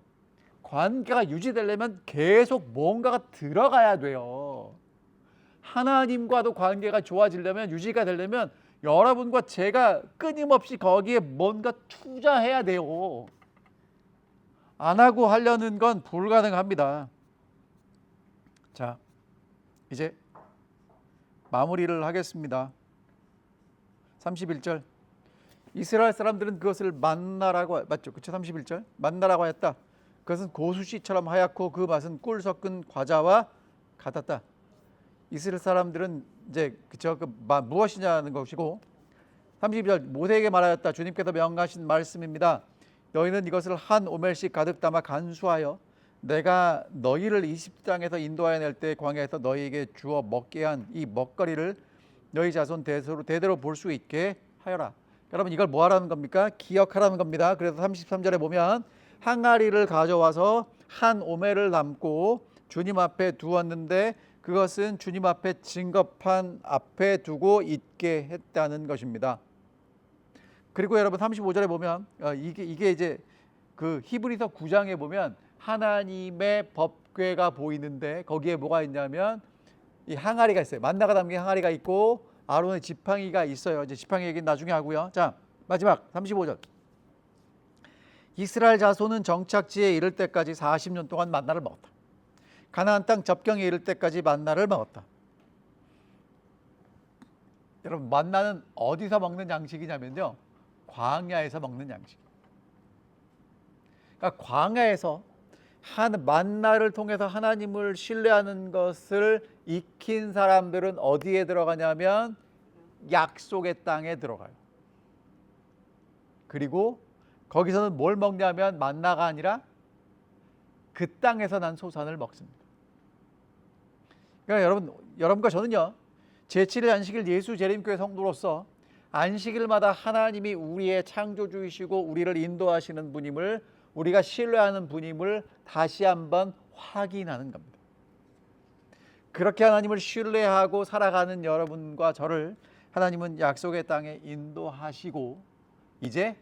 관계가 유지되려면 계속 뭔가가 들어가야 돼요. 하나님과도 관계가 좋아지려면, 유지가 되려면 여러분과 제가 끊임없이 거기에 뭔가 투자해야 돼요. 안 하고 하려는 건 불가능합니다. 자, 이제 마무리를 하겠습니다. 31절. 이스라엘 사람들은 그것을 만나라고, 맞죠? 그쵸? 31절. 만나라고 했다. 그것은 고수씨처럼 하얗고 그 맛은 꿀 섞은 과자와 같았다. 이스라엘 사람들은 이제 그쵸? 무엇이냐는 것이고, 32절. 모세에게 말하였다. 주님께서 명하신 말씀입니다. 너희는 이것을 한 오멜씩 가득 담아 간수하여 내가 너희를 이집트 땅에서 인도하여 낼 때 광야에서 너희에게 주어 먹게 한 이 먹거리를 너희 자손 대대로 볼 수 있게 하여라. 여러분 이걸 뭐 하라는 겁니까? 기억하라는 겁니다. 그래서 33절에 보면 항아리를 가져와서 한 오멜을 담고 주님 앞에 두었는데 그것은 주님 앞에 증거판 앞에 두고 있게 했다는 것입니다. 그리고 여러분 35절에 보면 이게 이제 그 히브리서 9장에 보면 하나님의 법궤가 보이는데 거기에 뭐가 있냐면 이 항아리가 있어요. 만나가 담긴 항아리가 있고 아론의 지팡이가 있어요. 이제 지팡이 얘기는 나중에 하고요. 자, 마지막 35절. 이스라엘 자손은 정착지에 이를 때까지 40년 동안 만나를 먹었다. 가나안 땅 접경에 이를 때까지 만나를 먹었다. 여러분, 만나는 어디서 먹는 양식이냐면요, 광야에서 먹는 양식. 그러니까 광야에서 만나를 통해서 하나님을 신뢰하는 것을 익힌 사람들은 어디에 들어가냐면 약속의 땅에 들어가요. 그리고 거기서는 뭘 먹냐면 만나가 아니라 그 땅에서 난 소산을 먹습니다. 그러니까 여러분과 저는요, 제7일 안식일 예수 재림교회 성도로서 안식일마다 하나님이 우리의 창조주이시고 우리를 인도하시는 분임을, 우리가 신뢰하는 분임을 다시 한번 확인하는 겁니다. 그렇게 하나님을 신뢰하고 살아가는 여러분과 저를 하나님은 약속의 땅에 인도하시고 이제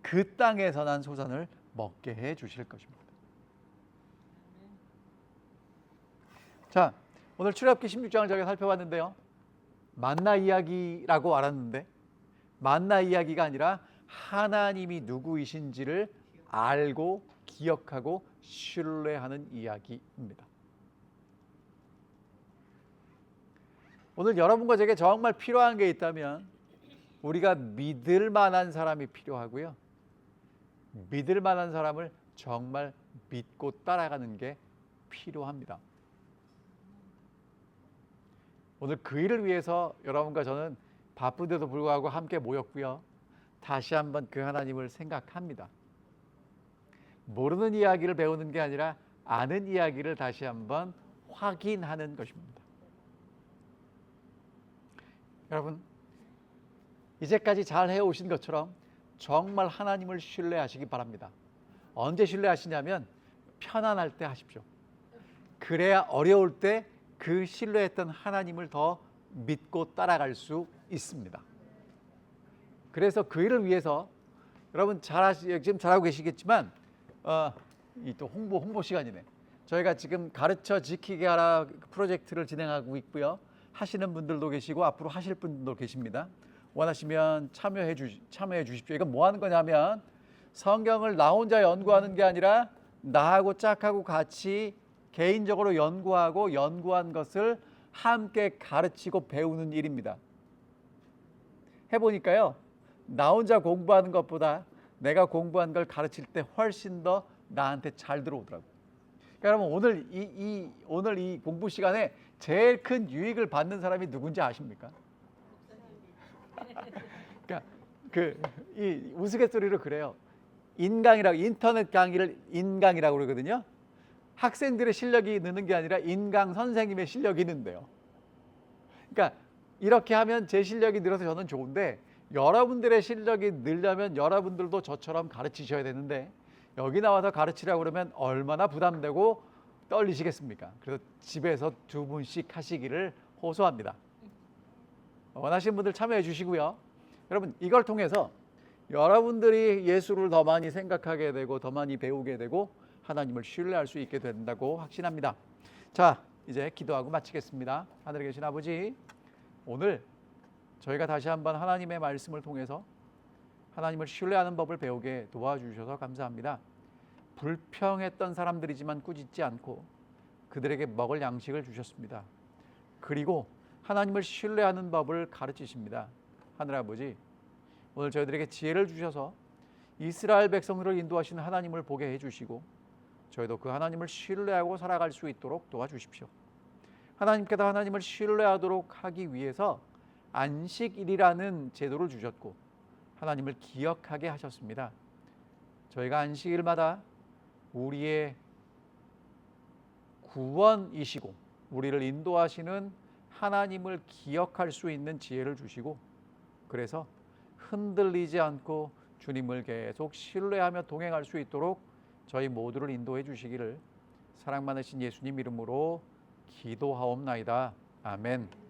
그 땅에서 난 소산을 먹게 해 주실 것입니다. 자, 오늘 출애굽기 16장을 저희가 살펴봤는데요, 만나 이야기라고 알았는데 만나 이야기가 아니라 하나님이 누구이신지를 알고 기억하고 신뢰하는 이야기입니다. 오늘 여러분과 제게 정말 필요한 게 있다면 우리가 믿을 만한 사람이 필요하고요, 믿을 만한 사람을 정말 믿고 따라가는 게 필요합니다. 오늘 그 일을 위해서 여러분과 저는 바쁜데도 불구하고 함께 모였고요, 다시 한번 그 하나님을 생각합니다. 모르는 이야기를 배우는 게 아니라 아는 이야기를 다시 한번 확인하는 것입니다. 여러분, 이제까지 잘 해오신 것처럼 정말 하나님을 신뢰하시기 바랍니다. 언제 신뢰하시냐면 편안할 때 하십시오. 그래야 어려울 때 그 신뢰했던 하나님을 더 믿고 따라갈 수 있습니다. 그래서 그 일을 위해서 여러분 지금 잘하고 계시겠지만 이 또 홍보 시간이네. 저희가 지금 가르쳐 지키게 하라 프로젝트를 진행하고 있고요, 하시는 분들도 계시고 앞으로 하실 분들도 계십니다. 원하시면 참여해 주십시오. 이건 뭐 하는 거냐면 성경을 나 혼자 연구하는 게 아니라 나하고 짝하고 같이 개인적으로 연구한 것을 함께 가르치고 배우는 일입니다. 해보니까요, 나 혼자 공부하는 것보다 내가 공부한 걸 가르칠 때 훨씬 더 나한테 잘 들어오더라고요. 그러니까 여러분, 오늘 이 공부 시간에 제일 큰 유익을 받는 사람이 누군지 아십니까? 그러니까 이 우스갯소리로 그래요. 인터넷 강의를 인강이라고 그러거든요. 학생들의 실력이 느는 게 아니라 인강 선생님의 실력이 는데요. 그러니까 이렇게 하면 제 실력이 늘어서 저는 좋은데 여러분들의 실력이 늘려면 여러분들도 저처럼 가르치셔야 되는데 여기 나와서 가르치라고 그러면 얼마나 부담되고 떨리시겠습니까? 그래서 집에서 2분씩 하시기를 호소합니다. 원하시는 분들 참여해 주시고요. 여러분, 이걸 통해서 여러분들이 예수를 더 많이 생각하게 되고 더 많이 배우게 되고 하나님을 신뢰할 수 있게 된다고 확신합니다. 자, 이제 기도하고 마치겠습니다. 하늘에 계신 아버지, 오늘 저희가 다시 한번 하나님의 말씀을 통해서 하나님을 신뢰하는 법을 배우게 도와주셔서 감사합니다. 불평했던 사람들이지만 꾸짖지 않고 그들에게 먹을 양식을 주셨습니다. 그리고 하나님을 신뢰하는 법을 가르치십니다. 하늘아버지, 오늘 저희들에게 지혜를 주셔서 이스라엘 백성들을 인도하시는 하나님을 보게 해주시고 저희도 그 하나님을 신뢰하고 살아갈 수 있도록 도와주십시오. 하나님께서 하나님을 신뢰하도록 하기 위해서 안식일이라는 제도를 주셨고 하나님을 기억하게 하셨습니다. 저희가 안식일마다 우리의 구원이시고 우리를 인도하시는 하나님을 기억할 수 있는 지혜를 주시고, 그래서 흔들리지 않고 주님을 계속 신뢰하며 동행할 수 있도록 저희 모두를 인도해 주시기를 사랑 많으신 예수님 이름으로 기도하옵나이다. 아멘.